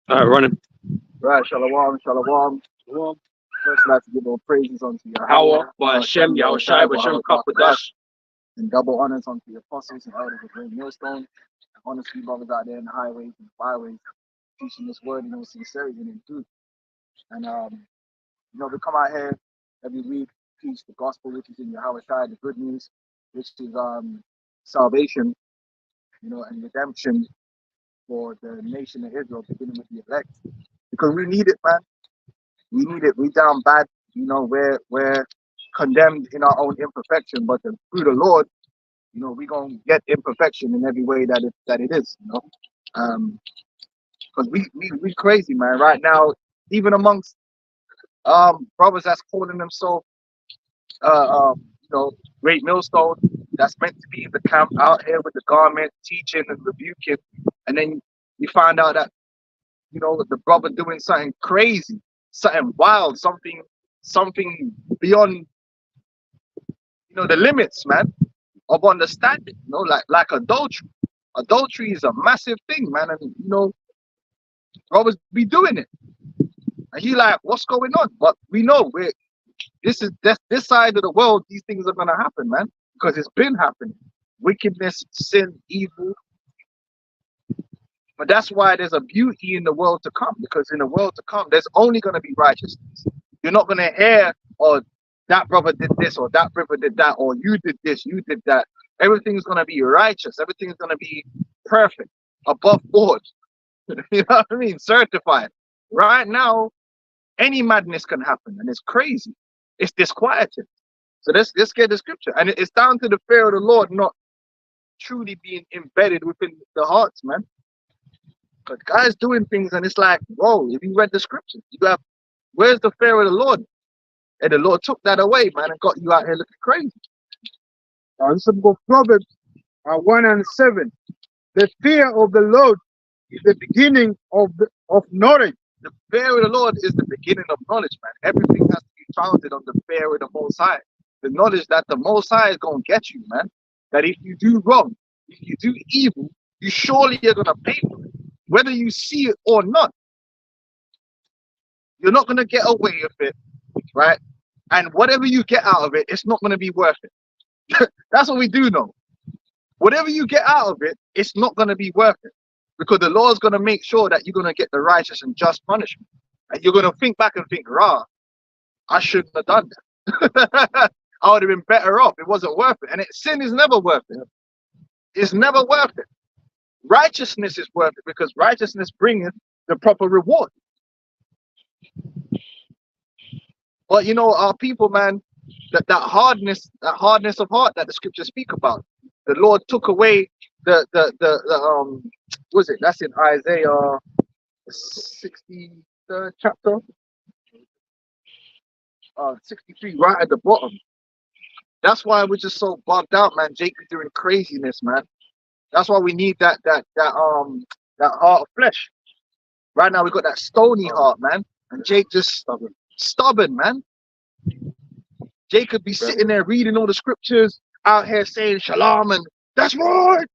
Running. Right, shalom, shalom. Shalom. First, I'd like to give all praises unto Yahweh, Power by Hashem, Yahweh Shai, Hashem Kakwadash. and double honors unto the apostles and elders of Great Millstone, and honors to you brothers out there in the highways and byways, teaching this word in all sincerity and in truth. And we come out here every week, teach the gospel, which is in Yahweh Shai, the good news, which is salvation, and redemption for the nation of Israel, beginning with the elect. Because we need it, man. We need it. We down bad. We're condemned in our own imperfection, but through the Lord, we gonna get imperfection in every way that it is. Because we crazy, man. Right now, even amongst brothers that's calling themselves Great Millstone, that's meant to be in the camp out here with the garment, teaching and rebuking, and then you find out that the brother doing something crazy, something wild, something beyond the limits, man, of understanding. Like adultery. Adultery is a massive thing, man, and brothers be doing it, and you like, what's going on? But we know this side of the world, these things are gonna happen, man, because it's been happening. Wickedness, sin, evil. But that's why there's a beauty in the world to come, because in the world to come, there's only going to be righteousness. You're not going to hear, or that brother did this, or that brother did that, or you did this, you did that. Everything's going to be righteous. Everything's going to be perfect, above board. You know what I mean? Certified. Right now, any madness can happen, and it's crazy. It's disquieting. So let's get the scripture. And it's down to the fear of the Lord not truly being embedded within the hearts, man. Because guys doing things, and it's like, whoa, if you read the scriptures, where's the fear of the Lord? And the Lord took that away, man, and got you out here looking crazy. This is book Proverbs 1 and 7. The fear of the Lord is the beginning of knowledge. The fear of the Lord is the beginning of knowledge, man. Everything has to be founded on the fear of the Most High. The knowledge that the Most High is going to get you, man. That if you do wrong, if you do evil, you surely are going to pay for it. Whether you see it or not, you're not going to get away with it, right? And whatever you get out of it, it's not going to be worth it. That's what we do know. Whatever you get out of it, it's not going to be worth it. Because the law is going to make sure that you're going to get the righteous and just punishment. And you're going to think back and think, I shouldn't have done that. I would have been better off. It wasn't worth it. And sin is never worth it. It's never worth it. Righteousness is worth it, because righteousness bringeth the proper reward. But our people, man, that hardness of heart that the scriptures speak about, the Lord took away the what is it? That's in Isaiah 63rd chapter, 63, right at the bottom. That's why we're just so bugged out, man. Jacob doing craziness, man. That's why we need that heart of flesh. Right now we got that stony heart, man. And Jake just stubborn, man. Jacob be sitting there reading all the scriptures, out here saying shalom and that's right,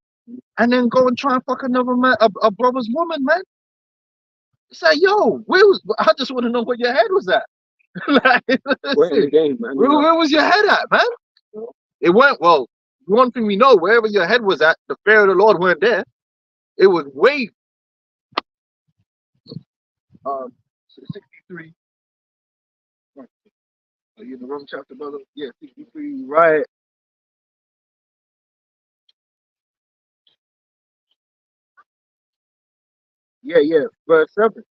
and then go and try and fuck another man, a brother's woman, man. It's like, yo, I just want to know where your head was at. Like, We're in the game, man. where was your head at, man? It went well. One thing we know, wherever your head was at, the fear of the Lord weren't there. It was way. 63. Are you in the wrong chapter, brother? Yeah, 63, right. Yeah, verse 7.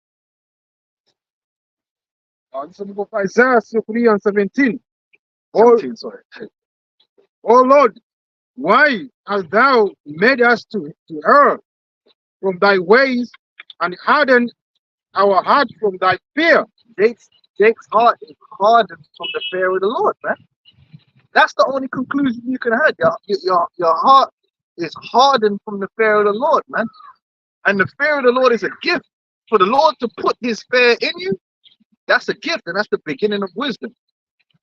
This is book Isaiah 3 and 17. 17, sorry. Oh Lord, why hast thou made us to err from thy ways, and hardened our heart from thy fear? Jake's heart is hardened from the fear of the Lord, man. That's the only conclusion you can have. Your heart is hardened from the fear of the Lord, man. And the fear of the Lord is a gift. For the Lord to put his fear in you, that's a gift, and that's the beginning of wisdom.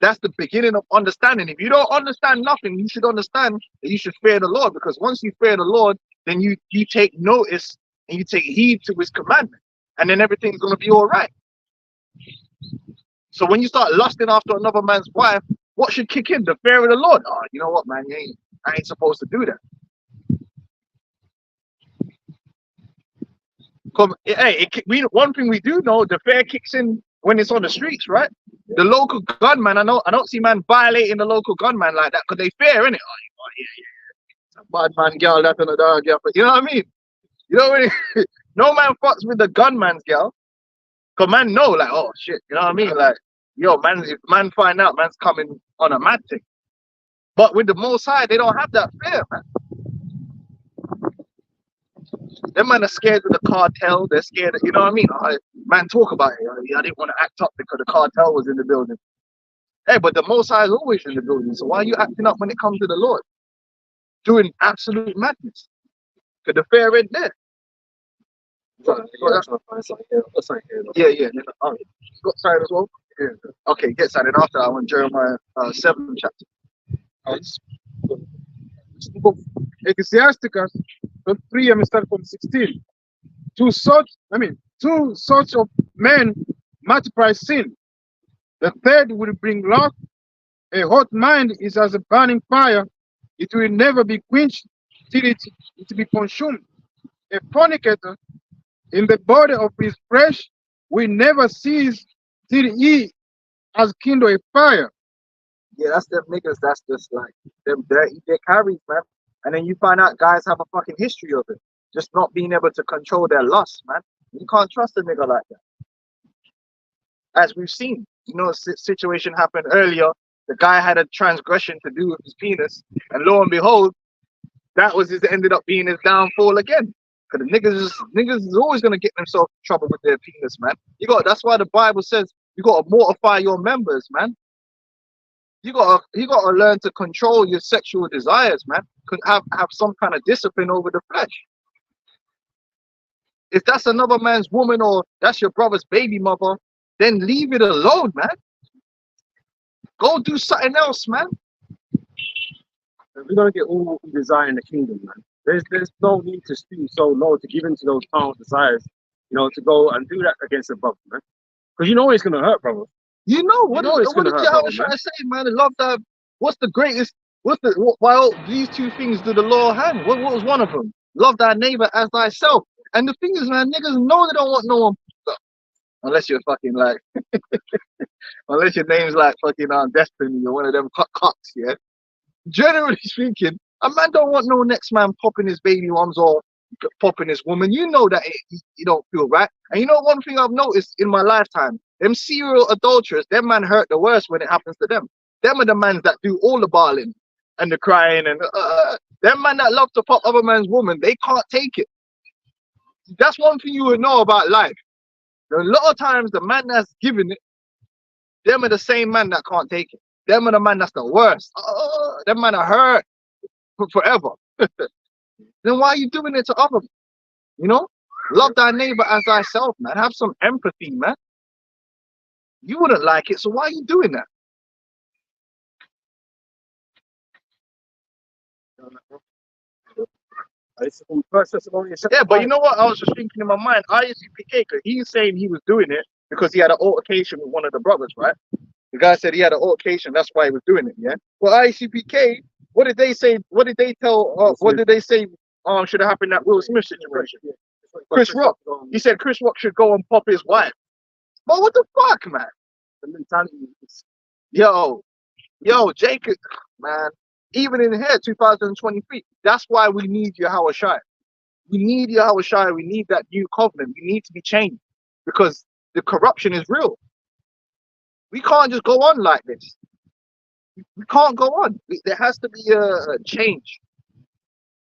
That's the beginning of understanding. If you don't understand nothing, you should understand that you should fear the Lord, because once you fear the Lord, then you take notice and you take heed to his commandment. and then everything's gonna be all right. So when you start lusting after another man's wife, what should kick in? The fear of the Lord. Oh, you know what, man? I ain't supposed to do that. Come, hey, one thing we do know, the fear kicks in when it's on the streets, right? The local gunman, I don't see man violating the local gunman like that because they fear, innit? Oh, yeah. Bad man girl, that and a dog girl. You know what I mean? You know what I mean? No man fucks with the gunman's girl. Cause man know, like, oh shit, you know what I mean? Like, yo, man, if man find out man's coming on a mad thing. But with the Most High, they don't have that fear, man. Them man are scared of the cartel. They're scared of, you know what I mean? Man talk about it. I didn't want to act up because the cartel was in the building. Hey, but the Most High is always in the building. So why are you acting up when it comes to the Lord? Doing absolute madness. Because the fear ain't there. Yeah. Oh, you got signed as well? Yeah. Okay, get signed. After I want Jeremiah 7 chapter. Ecclesiasticus 3, and start from 16. Two such of men multiply sin. The third will bring wrath. A hot mind is as a burning fire. It will never be quenched till it be consumed. A fornicator in the body of his flesh will never cease till he has kindled a fire. Yeah, that's them niggas. That's just like them dirty dick Harrys, man. And then you find out guys have a fucking history of it, just not being able to control their lust, man. You can't trust a nigga like that. As we've seen, you know, a situation happened earlier. The guy had a transgression to do with his penis, and lo and behold, that was ended up being his downfall again. Because the niggas is always gonna get themselves in trouble with their penis, man. That's why the Bible says you gotta mortify your members, man. You gotta learn to control your sexual desires, man. Have some kind of discipline over the flesh. If that's another man's woman or that's your brother's baby mother, then leave it alone, man. Go do something else, man. We're gonna get all we desire in the kingdom, man. There's no need to stoop so low to give in to those carnal desires, you know, to go and do that against a brother, man. Because you know it's gonna hurt, brother. You know what did I was trying to say, man? Love that. What's the greatest? Why these two things do the law hang? What was one of them? Love thy neighbor as thyself. And the thing is, man, niggas know they don't want no one, unless you're fucking like, unless your name's like fucking Destiny or one of them cocks, yeah. Generally speaking, a man don't want no next man popping his baby moms or popping his woman. You know that you don't feel right. And you know one thing I've noticed in my lifetime, them serial adulterers, them man hurt the worst when it happens to them. Them are the mans that do all the bawling and the crying and them man that love to pop other man's woman, they can't take it. That's one thing you would know about life. A lot of times the man that's giving it, them are the same man that can't take it. Them are the man that's the worst. Them man are hurt forever. Then why are you doing it to other? You know, love thy neighbor as thyself, man. Have some empathy, man. You wouldn't like it, so why are you doing that? Yeah, but you know what? I was just thinking in my mind, ISUPK, because he's saying he was doing it because he had an altercation with one of the brothers, right? The guy said he had an altercation, that's why he was doing it, yeah? Well, ISUPK, what did they say? What did they tell, what did they say should have happened in that Will Smith situation? Chris Rock. He said Chris Rock should go and pop his wife. But what the fuck, man? The mentality is... Yo, Jacob, man. Even in here, 2023, that's why we need Yahweh Shai. We need Yahweh Shai. We need that new covenant. We need to be changed because the corruption is real. We can't just go on like this. We can't go on. There has to be a change.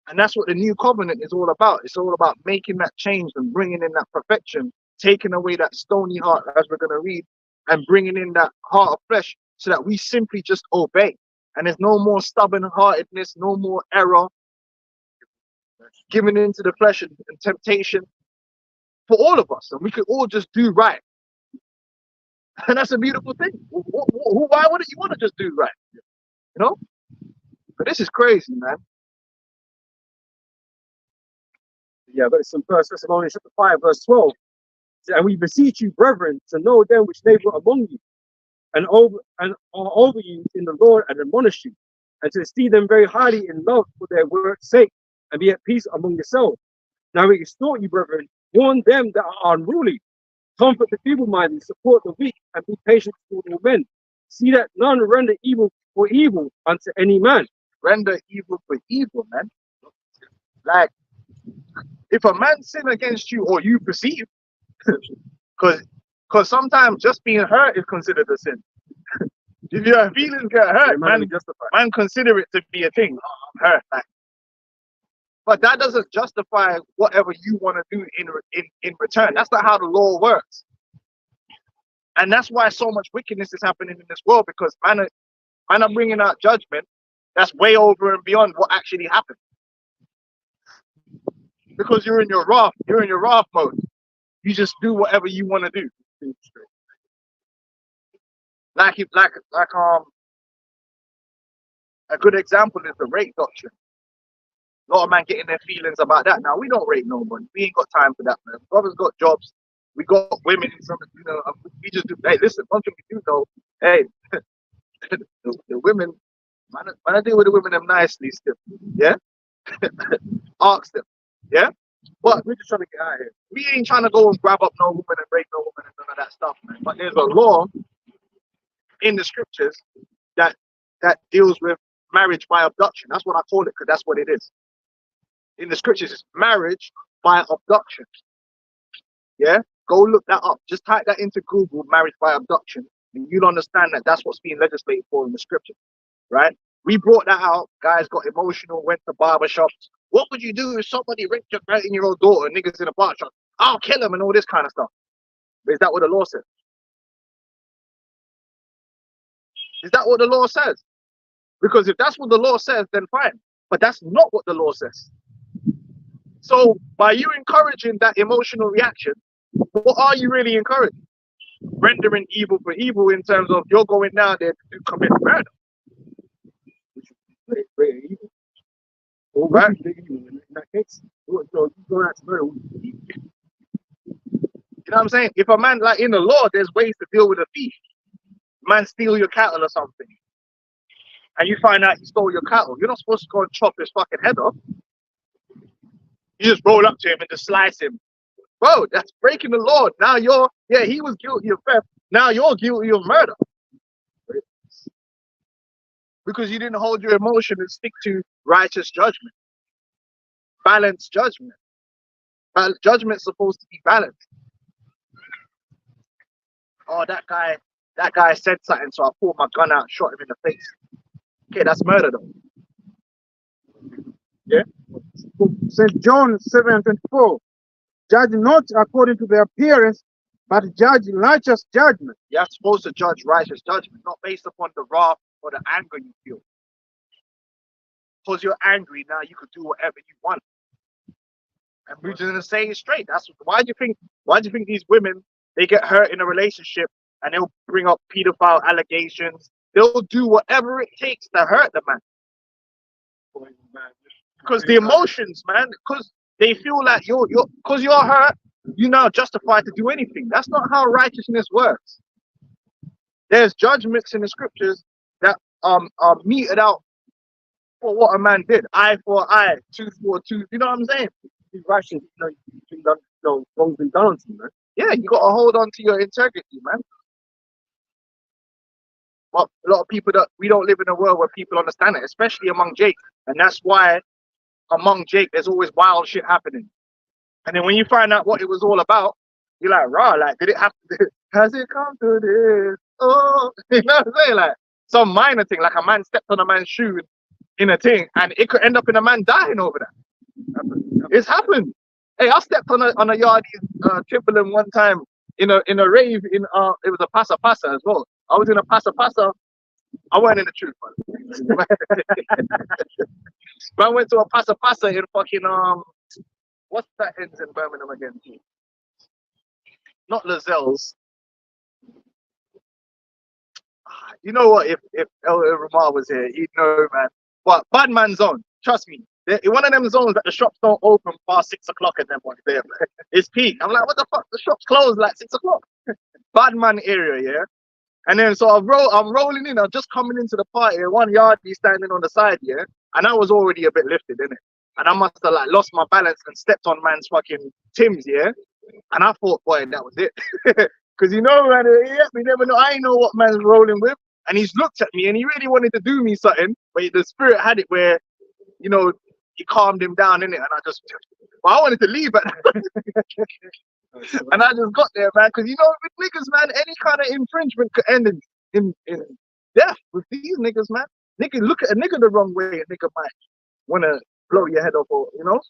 And that's what the new covenant is all about. It's all about making that change and bringing in that perfection, taking away that stony heart, as we're going to read, and bringing in that heart of flesh so that we simply just obey. And there's no more stubborn-heartedness, no more error, giving into the flesh and temptation for all of us. And we could all just do right. And that's a beautiful thing. Why wouldn't you want to just do right? You know? But this is crazy, man. Yeah, but it's in 1 Thessalonians chapter 5, verse 12. It And we beseech you, brethren, to know them which labor among you and are over you in the Lord and admonish you, and to esteem them very highly in love for their work's sake, and be at peace among yourselves. Now we exhort you, brethren, warn them that are unruly, comfort the feeble-minded, support the weak, and be patient toward all men. See that none render evil for evil unto any man. Render evil for evil, man. Like, if a man sin against you or you perceive, because sometimes just being hurt is considered a sin. If your feelings get hurt, man consider it to be a thing. Oh, I'm hurt. Like, but that doesn't justify whatever you want to do in return. That's not how the law works. And that's why so much wickedness is happening in this world, because man are bringing out judgment that's way over and beyond what actually happened. Because you're in your wrath mode. You just do whatever you want to do. Like a good example is the rape doctrine. A lot of man getting their feelings about that. Now, we don't rape nobody. We ain't got time for that, man. Brothers got jobs. We got women. We just do. Hey, listen, one thing we do know. Hey, the women, man, I deal with the women them nicely still. Yeah, ask them. Yeah, but We're just trying to get out of here. we ain't trying to go and grab up no woman and rape no woman and none of that stuff, man. But there's a law in the scriptures that deals with marriage by abduction. That's what I call it, because that's what it is. In the scriptures, it's marriage by abduction. Yeah, go look that up. Just type that into Google, marriage by abduction, and you'll understand that that's what's being legislated for in the scripture, right? We brought that out. Guys got emotional, went to barbershops. What would you do if somebody raped your 13-year-old daughter, niggas in a barbershop? I'll kill him and all this kind of stuff. But is that what the law says? Is that what the law says? Because if that's what the law says, then fine. But that's not what the law says. So by you encouraging that emotional reaction, what are you really encouraging? Rendering evil for evil in terms of you're going down there to commit murder. Great evil. Or Right. evil in that case. So you go out to murder. You know what I'm saying? If a man, like in the law, there's ways to deal with a thief. Man steal your cattle or something, and you find out he stole your cattle. You're not supposed to go and chop his fucking head off. You just roll up to him and just slice him. Bro, that's breaking the law. Now he was guilty of theft. Now you're guilty of murder. Because you didn't hold your emotion and stick to righteous judgment. Balanced judgment. Judgment's supposed to be balanced. Oh, that guy said something, so I pulled my gun out and shot him in the face. Okay, that's murder though. Yeah? St. John 7:24. Judge not according to their appearance, but judge righteous judgment. You're supposed to judge righteous judgment, not based upon the wrath or the anger you feel. Because you're angry now, you could do whatever you want. And we're just gonna say it straight. Why do you think these women, they get hurt in a relationship and they'll bring up pedophile allegations? They'll do whatever it takes to hurt the man. Because the emotions, man, because they feel like because you're hurt, you're now justified to do anything. That's not how righteousness works. There's judgments in the scriptures that are meted out for what a man did. Eye for eye, tooth for tooth. You know what I'm saying? These rations, wrong's been done to you, man. Yeah, you got to hold on to your integrity, man. But a lot of people, we don't live in a world where people understand it, especially among Jake. And that's why among Jake, there's always wild shit happening. And then when you find out what it was all about, you're like, rah, like, did it have to, has it come to this? Oh, you know what I'm saying? Like, some minor thing, like a man stepped on a man's shoe in a thing, and it could end up in a man dying over that. It's happened. Hey, I stepped on a yardie Timberland one time in a rave in it was a Pasa Pasa as well. I was in a Pasa Pasa. I weren't in the truth, man. But I went to a Pasa Pasa in fucking what's that ends in Birmingham again? Not Lazelle's. You know what? If El Ramar was here, he'd know, man. But Bad Man Zone, trust me, In one of them zones that the shops don't open past 6 o'clock and them ones there. It's peak. I'm like, what the fuck? The shops closed like 6 o'clock. Bad man area, yeah. And then so I'm rolling in. I'm just coming into the party. And one yardie standing on the side, yeah. And I was already a bit lifted, innit? And I must have like lost my balance and stepped on man's fucking Tim's, yeah. And I thought, boy, that was it. Because you know, man, yeah, we never know. I ain't know what man's rolling with. And he's looked at me and he really wanted to do me something, but the spirit had it where, you know, he calmed him down, innit? And I just, well, I wanted to leave, but and I just got there, man. Because you know, with niggas, man, any kind of infringement could end in death with these niggas, man. Nigga, look at a nigga the wrong way, a nigga might want to blow your head off, or you know,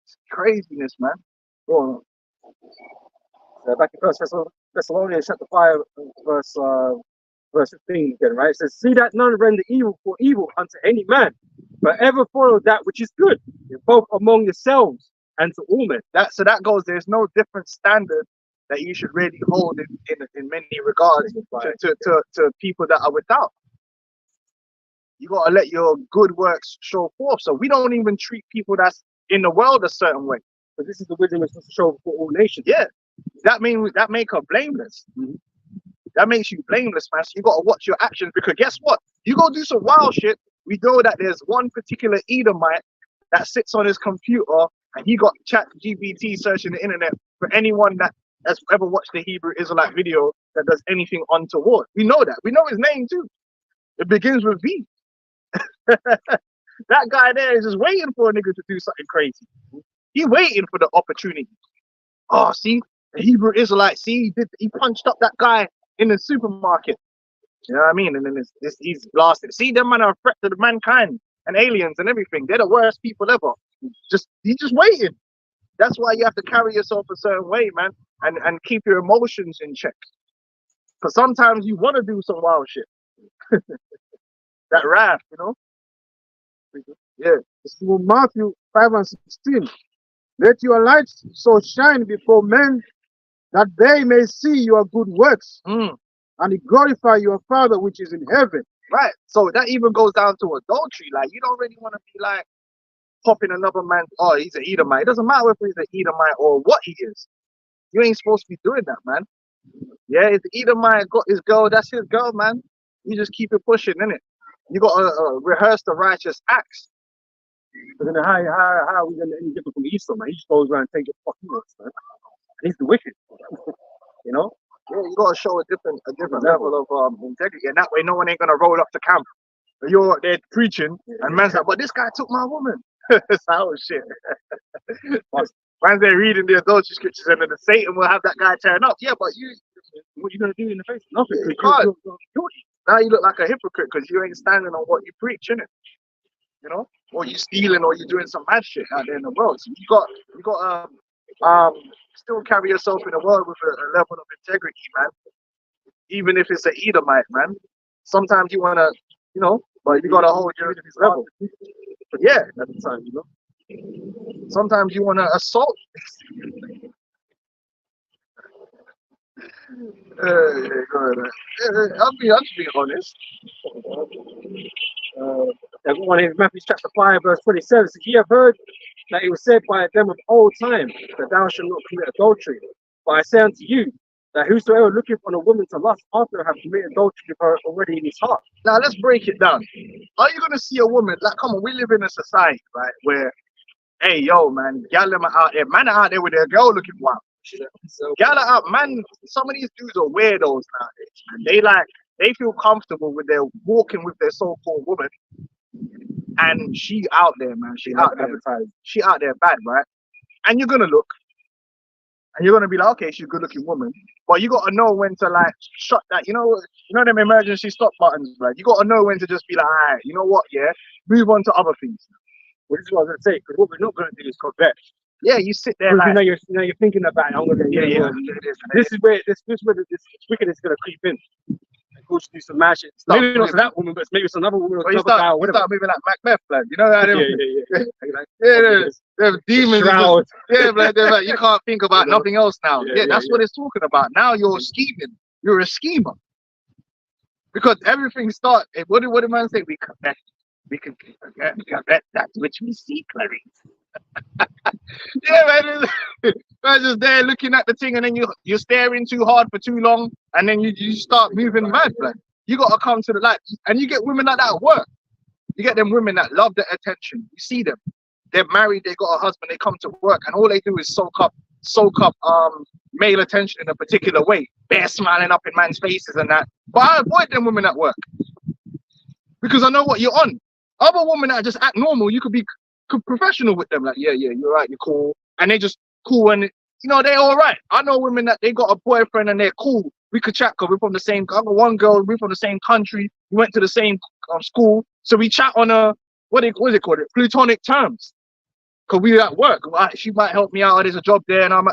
it's craziness, man. Go on. So back in First Thessalonians chapter 5, verse 15 again, right? It says, "See that none render evil for evil unto any man, but ever follow that which is good, both among yourselves and to all men." So that goes. There's no different standard that you should really hold in many regards to people that are without. You gotta let your good works show forth. So we don't even treat people that's in the world a certain way. But this is the wisdom which is to show for all nations. Yeah, that make her blameless. That makes you blameless, man. So you gotta watch your actions, because guess what? You go do some wild shit. We know that there's one particular Edomite that sits on his computer and he got ChatGPT searching the internet for anyone that has ever watched the Hebrew Israelite video that does anything untoward. We know that. We know his name too. It begins with V. That guy there is just waiting for a nigga to do something crazy. He waiting for the opportunity. Oh, see, the Hebrew Israelite, see, he punched up that guy in the supermarket. You know what I mean? And then he's blasted. See, them man are a threat to the mankind and aliens and everything. They're the worst people ever. He's just waiting. That's why you have to carry yourself a certain way, man, and keep your emotions in check. Because sometimes you want to do some wild shit. That wrath, you know? Yeah. It's from Matthew 5 and 16. Let your light so shine before men that they may see your good works and glorify your Father which is in heaven. Right. So that even goes down to adultery. Like, you don't really want to be like popping another man. Oh, he's an Edomite. It doesn't matter if he's an Edomite or what he is. You ain't supposed to be doing that, man. Yeah, if the Edomite got his girl, that's his girl, man. You just keep it pushing, innit? You got to rehearse the righteous acts. But then how are we going to any different from Esau, man? He just goes around and takes your fucking works, man. He's the wicked, you know? Yeah, you got to show a different level of integrity, and that way no one ain't going to roll up to camp. You're out there preaching, and man's like, but this guy took my woman. It's how shit. Man's there reading the adultery scriptures, and then the Satan will have that guy turn up. Yeah, but what you going to do in the face? Nothing. You can't. Now you look like a hypocrite because you ain't standing on what you preach, innit? You know, or you stealing, or you doing some mad shit out there in the world. So you got still carry yourself in the world with a level of integrity, man. Even if it's an Edomite, man. Sometimes you wanna, you know, but you gotta hold your level. But yeah, at the time, you know. Sometimes you wanna assault. I'm being honest. Everyone in Matthew chapter 5, verse 27 says, "Ye have heard that it was said by them of old time that thou shalt not commit adultery. But I say unto you that whosoever looketh on a woman to lust after have committed adultery with her already in his heart." Now let's break it down. Are you gonna see a woman like? Come on, we live in a society, right, where, hey, yo, man, y'all are out there, man, are out there with their girl looking wild. Y'all are out, man. Some of these dudes are weirdos nowadays. They feel comfortable with their walking with their so-called woman, and she out there, man. She out there bad, right? And you're gonna look, and you're gonna be like, okay, she's a good-looking woman, but you gotta know when to like shut that. You know them emergency stop buttons, right? You gotta know when to just be like, all right, you know what? Yeah, move on to other things. This is what I was gonna say, because what we're not gonna do is covet. Yeah, you sit there like, you're thinking about it. I'm gonna this is where this wickedness is gonna creep in. Go to do some mad shit. Maybe not to that woman, but maybe it's another woman or another guy or whatever. Start moving like Macbeth, like, you know how Yeah. They're demons. Yeah, like, you can't think about nothing else now. That's what it's talking about. Now you're scheming. You're a schemer. Because everything starts. What did man say? We connect. We can forget that which we see, Clarice. Yeah, man. Man just there looking at the thing, and then you're staring too hard for too long, and then you start moving mad, man. You gotta come to the light, and you get women like that at work. You get them women that love the attention. You see them, they're married, they got a husband, they come to work, and all they do is soak up male attention in a particular way. They're smiling up in man's faces and that. But I avoid them women at work because I know what you're on. Other women that just act normal, you could be professional with them, like, yeah, you're right, you're cool, and they just cool, and they're all right. I know women that they got a boyfriend and they're cool. We could chat because we're from the same. I got one girl, we're from the same country. We went to the same school, so we chat on a what is it called? Plutonic terms. Because we're at work. She might help me out. There's a job there, and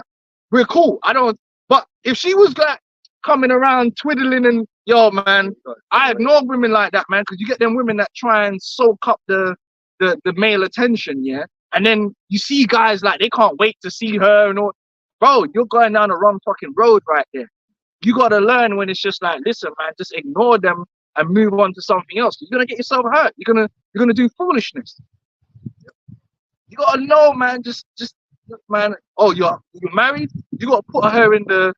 we're cool. I don't. But if she was like coming around twiddling and man, I ignore women like that, man, because you get them women that try and soak up the male attention, yeah. And then you see guys like they can't wait to see her and all. Bro, you're going down the wrong fucking road right there. You gotta learn when it's just like, listen, man, just ignore them and move on to something else. You're gonna get yourself hurt. You're gonna do foolishness. You gotta know, man. Just man. Oh, you're married. You gotta put her in the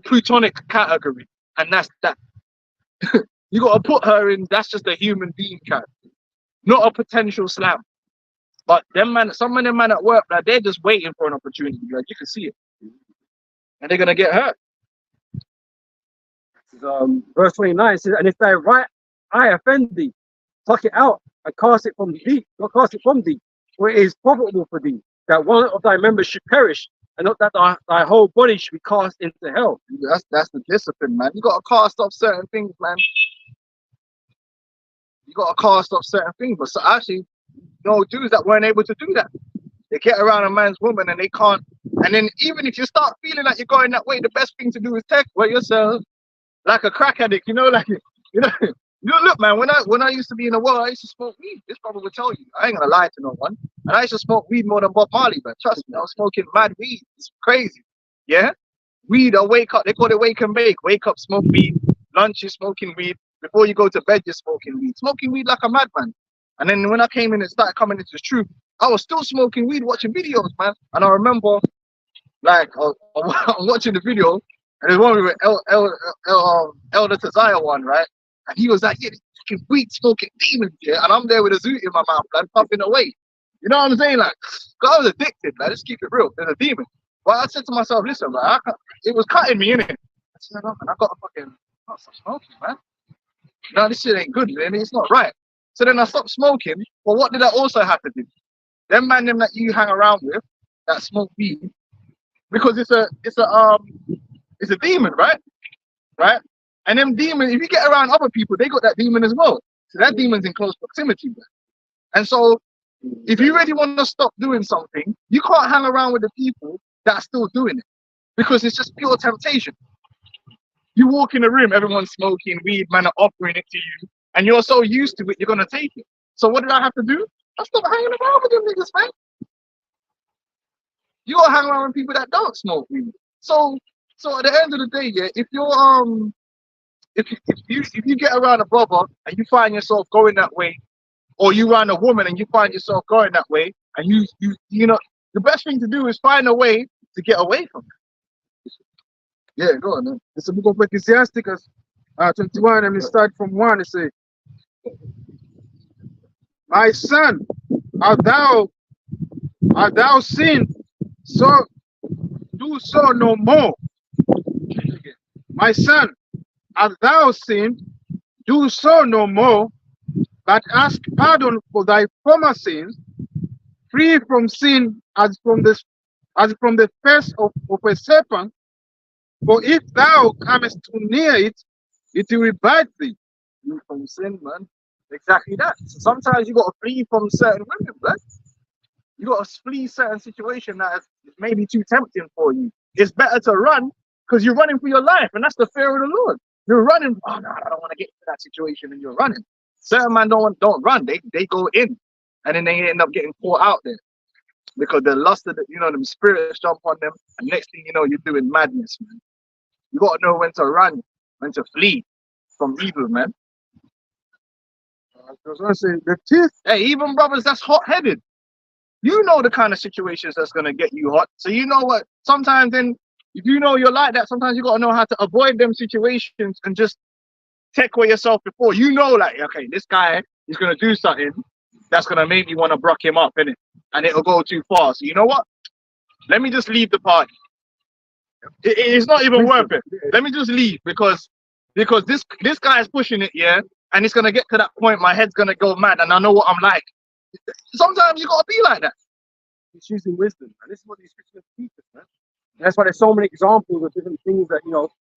plutonic category, and that's that. You gotta put her in. That's just a human being category, not a potential slam. But them man, some of them man at work, like they're just waiting for an opportunity. Like you can see it, and they're gonna get hurt. Verse 29 says, and if thy right eye offend thee, pluck it out and cast it from thee, not cast it from thee, for it is profitable for thee that one of thy members should perish, and not that thy whole body should be cast into hell. That's the discipline, man. You gotta cast off certain things, man. You gotta cast off certain things. But so actually, dudes that weren't able to do that. They get around a man's woman and they can't. And then even if you start feeling like you're going that way, the best thing to do is take away yourself. Like a crack addict, look, man, when I used to be in the world, I used to smoke weed. This brother would tell you. I ain't gonna lie to no one. And I used to smoke weed more than Bob Marley, but trust me, I was smoking mad weed. It's crazy. Yeah? Weed, I wake up, they call it wake and bake. Wake up, smoke weed. Lunch, you're smoking weed. Before you go to bed, you're smoking weed. Smoking weed like a madman. And then when I came in and started coming into the truth, I was still smoking weed, watching videos, man. And I remember, like, I'm watching the video, and there's one with Elder Tazaya one, right? And he was like, yeah, fucking weed smoking demons, yeah. And I'm there with a zoot in my mouth, like puffing away. You know what I'm saying? Like, I was addicted, like, let's keep it real. There's a demon. But I said to myself, listen, like, it was cutting me in it. I said, no, man, I gotta stop smoking, man. No, this shit ain't good, man. It's not right. So then I stopped smoking. But what did I also have to do? Them that you hang around with that smoke weed, because it's a demon, right? Right? And them demons, if you get around other people, they got that demon as well. So that demon's in close proximity. And so if you really want to stop doing something, you can't hang around with the people that are still doing it, because it's just pure temptation. You walk in a room, everyone's smoking weed, man, are offering it to you, and you're so used to it, you're gonna take it. So what did I have to do? I stopped hanging around with them niggas, man. You gotta hang around with people that don't smoke weed. So at the end of the day, yeah, if you're if you get around a brother and you find yourself going that way, or you around a woman and you find yourself going that way, and you know, the best thing to do is find a way to get away from it. Yeah, go on, man. It's a book of Ecclesiasticus 21, and we start from 1. It says, my son, art thou sinned, so do so no more. My son, art thou sinned, do so no more, but ask pardon for thy former sins, free from sin as from the face of a serpent. For if thou comest too near it, it will bite thee. Free from sin, man. Exactly that. So sometimes you got to flee from certain women, man. You got to flee certain situation that is maybe too tempting for you. It's better to run because you're running for your life, and that's the fear of the Lord. You're running. Oh no, I don't want to get into that situation, and you're running. Certain men don't run. They go in, and then they end up getting caught out there because the lust of them spirits jump on them, and next thing you know, you're doing madness, man. You got to know when to run, when to flee from evil, man. I was gonna say the teeth. Hey, even brothers that's hot-headed, you know the kind of situations that's gonna get you hot. So you know what? Sometimes then, if you know you're like that, sometimes you gotta know how to avoid them situations and just take away yourself before. You know, like, okay, this guy is gonna do something that's gonna make me want to bruck him up, innit? And it'll go too far. So you know what? Let me just leave the party. It's not even worth it. Let me just leave because this guy is pushing it, yeah, and it's gonna get to that point. My head's gonna go mad, and I know what I'm like. Sometimes you gotta be like that. He's using wisdom, and this is what these scriptures teach us, man. And that's why there's so many examples of different things that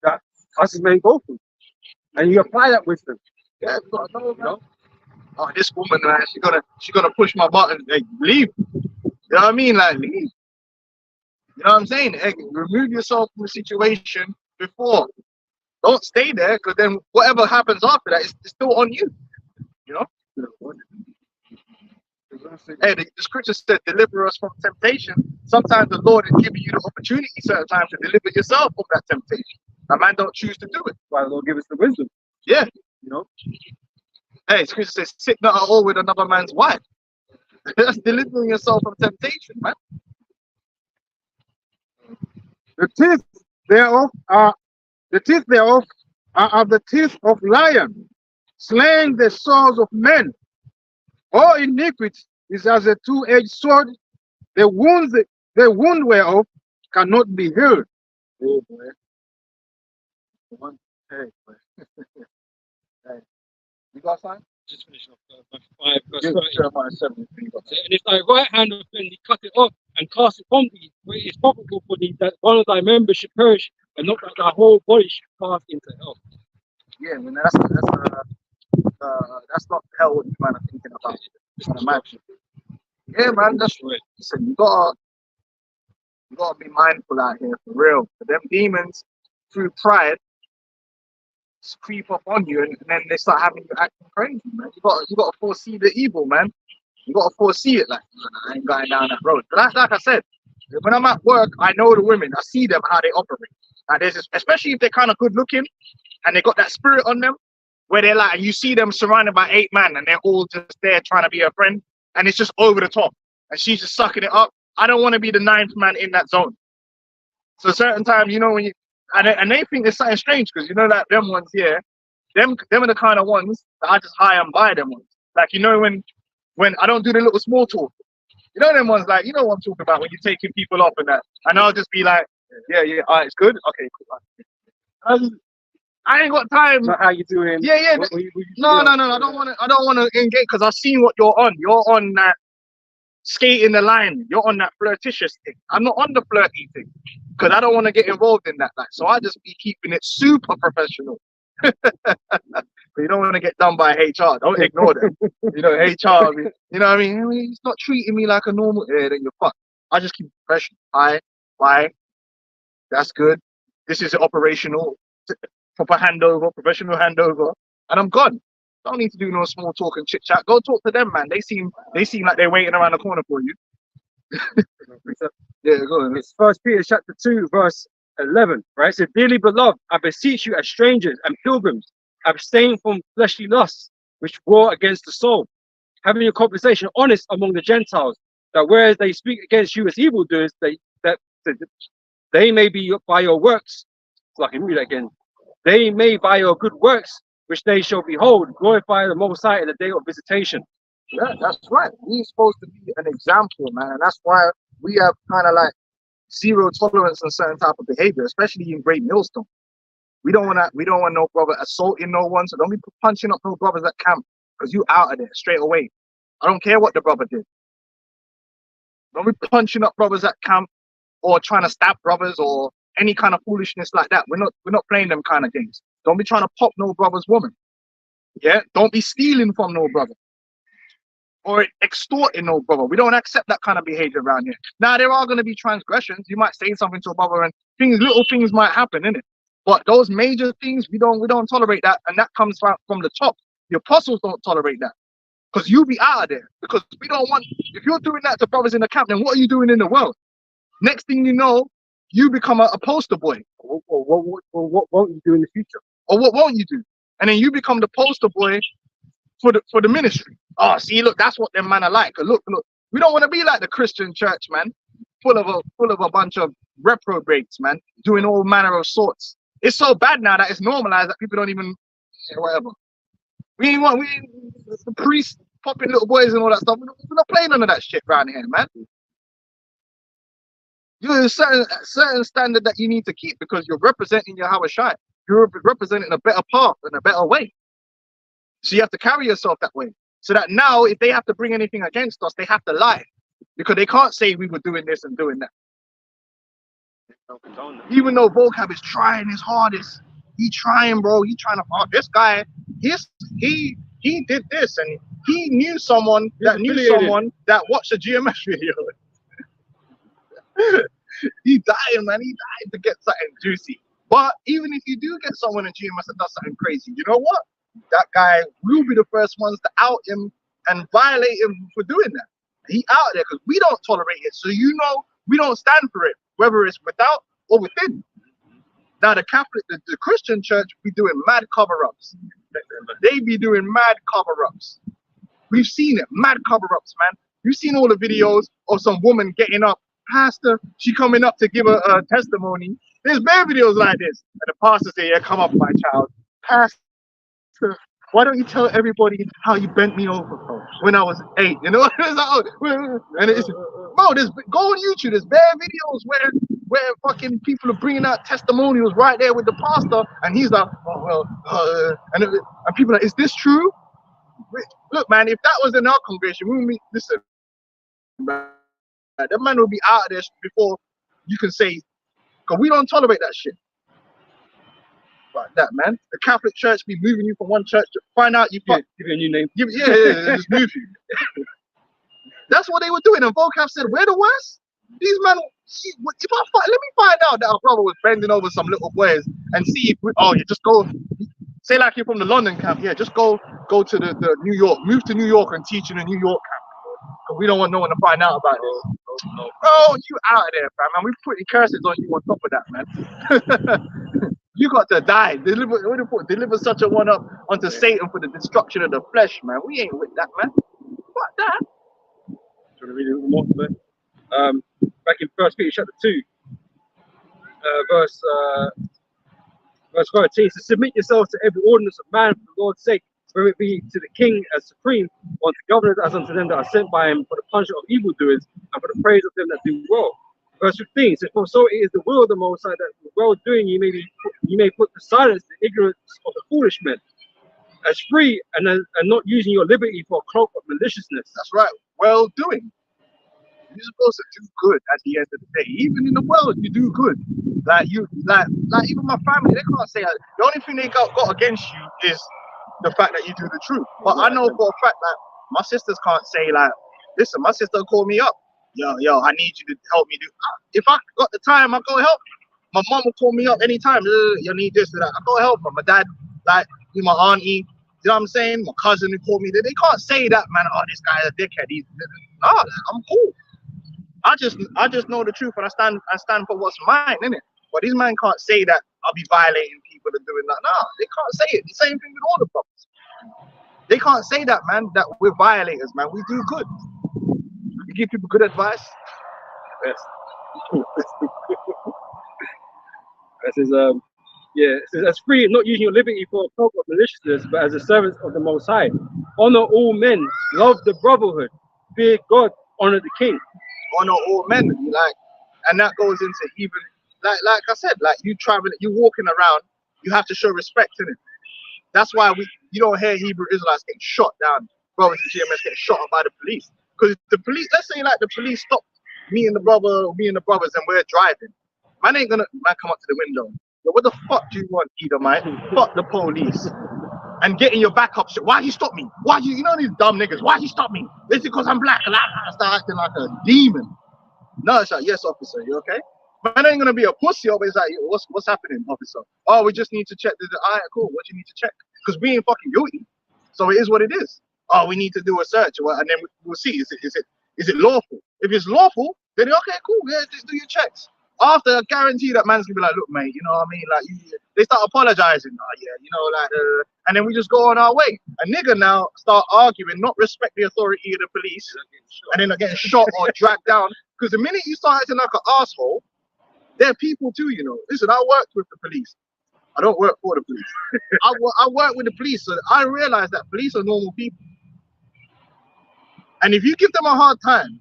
that us as men go through, and you apply that wisdom. Yeah, you gotta know, man. Oh, this woman, man, she's gonna push my button. Like, leave. You know what I mean? Like, leave. You know what I'm saying? Hey, remove yourself from the situation before. Don't stay there, because then whatever happens after that is still on you. You know? Hey, the scripture said, deliver us from temptation. Sometimes the Lord is giving you the opportunity certain times to deliver yourself from that temptation. A man don't choose to do it. Why the Lord give us the wisdom? Yeah. You know? Hey, scripture says, sit not at all with another man's wife. That's delivering yourself from temptation, man. The teeth thereof are of the teeth of lion, slaying the souls of men. All iniquity is as a two-edged sword. The wound whereof cannot be healed. Oh, boy. One, hey, boy. Hey. You got time? Just finish off verse 5, verse Give 30. Jeremiah 73. And if thy right hand offend thee, cut it off and cast it from thee. For it is probable for thee that one of thy members should perish, and not that thy whole body should pass into hell. Yeah, I mean, that's not hell what you man are thinking about. It's an imagine. Yeah, man, that's right. Listen, you gotta be mindful out here for real. For them demons, through pride, creep up on you, and then they start having you acting crazy, man. You gotta foresee the evil, man. You gotta foresee it. Like, I ain't going down that road. But like I said, when I'm at work, I know the women. I see them how they operate. And especially if they're kind of good looking, and they got that spirit on them, where they're like, you see them surrounded by 8 men, and they're all just there trying to be her friend, and it's just over the top, and she's just sucking it up. I don't want to be the 9th man in that zone. So certain times, when you and they think there's something strange, because that them ones here, them are the kind of ones that I just hire and buy them ones. Like when I don't do the little small talk. Them ones like what I'm talking about when you're taking people off and that, and I'll just be like, yeah, all right, it's good, okay, cool. I ain't got time. So how you doing? Yeah. No. I don't want to engage, because I've seen what you're on. You're on that skating the line. You're on that flirtatious thing. I'm not on the flirty thing, because I don't want to get involved in that. So I just be keeping it super professional. But you don't want to get done by HR. Don't ignore them. HR. You know what I mean? He's not treating me like a normal. Yeah, then you're fucked. I just keep it professional. Hi, why? That's good. This is operational. Proper handover, professional handover, and I'm gone. Don't need to do no small talk and chit chat. Go talk to them, man. They seem like they're waiting around the corner for you. Yeah, go on. It's 1 Peter chapter 2, verse 11, right? So, dearly beloved, I beseech you as strangers and pilgrims, abstain from fleshly lusts, which war against the soul, having your conversation honest among the Gentiles, that whereas they speak against you as evildoers, they may be by your works. So I can read that again. They may by your good works, which they shall behold, glorify the Most High in the day of visitation. Yeah, that's right. We're supposed to be an example, man, and that's why we have kind of like zero tolerance on certain type of behavior, especially in Great Millstone. We don't want no brother assaulting no one, so don't be punching up no brothers at camp, because you out of there straight away. I don't care what the brother did. Don't be punching up brothers at camp or trying to stab brothers or any kind of foolishness like that. We're not playing them kind of games. Don't be trying to pop no brother's woman. Yeah, don't be stealing from no brother or extorting no brother. We don't accept that kind of behavior around here. Now there are going to be transgressions. You might say something to a brother and little things might happen, innit? But those major things, we don't tolerate that, and that comes from the top. The apostles don't tolerate that, because you be out of there. Because we don't want. If you're doing that to brothers in the camp, then what are you doing in the world? Next thing you know, you become a poster boy. Or what won't you do in the future? Or what won't you do? And then you become the poster boy for the ministry. Oh, see, look, that's what them man are like. Look, we don't want to be like the Christian church, man, full of a bunch of reprobates, man, doing all manner of sorts. It's so bad now that it's normalized that people don't even whatever. We the priests popping little boys and all that stuff. We're not playing none of that shit around here, man. There's a certain standard that you need to keep because you're representing your Hawashai. You're representing a better path and a better way. So you have to carry yourself that way. So that now, if they have to bring anything against us, they have to lie. Because they can't say we were doing this and doing that. Even though Vocab is trying his hardest. He trying, bro. He trying to, oh, this guy, he did this and he knew someone that knew someone that watched a GMS video. He dying, man. He died to get something juicy. But even if you do get someone in GMS that does something crazy, you know what? That guy will be the first ones to out him and violate him for doing that. He out there because we don't tolerate it. So you know we don't stand for it, whether it's without or within. Now the Catholic, the Christian church be doing mad cover-ups. They be doing mad cover-ups. We've seen it, mad cover-ups, man. You've seen all the videos of some woman getting up, pastor, she coming up to give a testimony. There's bare videos like this. And the pastor say, yeah, come up, my child. Pastor, why don't you tell everybody how you bent me over when I was 8? You know, it's like, oh, and it's, bro, go on YouTube. There's bare videos where fucking people are bringing out testimonials right there with the pastor, and he's like, oh well, and people are like, is this true? Look, man, if that was in our congregation, we would be, listen, man, that man will be out of there before you can say, because we don't tolerate that shit. Like that, man. The Catholic Church be moving you from one church to find out you fuck. Give you a new name. Yeah, just move you. That's what they were doing. And Vocab said, we're the worst. These men, let me find out that our brother was bending over some little boys and see if you just go, say like you're from the London camp, yeah, just go to the New York, move to New York and teach in the New York camp. Because we don't want no one to find out about this. Bro, you out of there, fam, man. We putting curses on you on top of that, man. You got to die. Deliver such a one up unto Satan for the destruction of the flesh, man. We ain't with that, man. Fuck that. Do you want to read a little more from it? Back in 1 Peter chapter 2, verse 13, so submit yourselves to every ordinance of man for the Lord's sake, whether it be to the king as supreme, or to governors as unto them that are sent by him for the punishment of evildoers and for the praise of them that do well. Verse 15 says, for so it is the will of the Most High that well doing you may put to silence the ignorance of the foolish men, as free and not using your liberty for a cloak of maliciousness. That's right. Well doing. You're supposed to do good at the end of the day. Even in the world, you do good. Like even my family, they can't say that. The only thing they got against you is the fact that you do the truth. But I know for a fact that my sisters can't say like, listen, my sister called me up. Yo, I need you to help me do. If I got the time, I go help. My mom will call me up anytime. You need this or that. I go help her. My dad, like my auntie, you know what I'm saying? My cousin who called me. They can't say that, man. Oh, this guy's a dickhead. Nah, I'm cool. I just know the truth and I stand for what's mine, innit? But these men can't say that I'll be violating people and doing that. Nah, they can't say it. The same thing with all the brothers. They can't say that, man, that we're violators, man. We do good. We give people good advice. Yes. This is it says, as free, not using your liberty for a cloak of maliciousness, but as a servant of the Most High. Honor all men, love the brotherhood, fear God, honor the king. Honor all men, like, and that goes into even like I said, like you traveling, you walking around, you have to show respect in it. That's why you don't hear Hebrew Israelites getting shot down, brothers and GMS getting shot up by the police. Because the police, let's say like the police stop me and the brothers and we're driving. Man ain't gonna come up to the window. Yo, what the fuck do you want, Edomite? Fuck the police. And get in your backup shit. Why he stop me? Why you know these dumb niggas? Why he stop me? Is it because I'm black? And I start acting like a demon. No, it's like, yes, officer, you okay? Man ain't gonna be a pussy. Always like, what's happening, officer? Oh, we just need to check. All right, cool. What you need to check? Because we ain't fucking guilty. So it is what it is. Oh, we need to do a search, and then we'll see. Is it lawful? If it's lawful, then okay, cool. Yeah, just do your checks. After, I guarantee that man's gonna be like, look, mate, you know what I mean? Like, they start apologizing. Oh, yeah, you know, like, and then we just go on our way. A nigga now start arguing, not respect the authority of the police, and then they're getting shot or dragged down. Because the minute you start acting like an asshole, they're people too, you know. Listen, I worked with the police. I don't work for the police. I work with the police, so I realize that police are normal people. And if you give them a hard time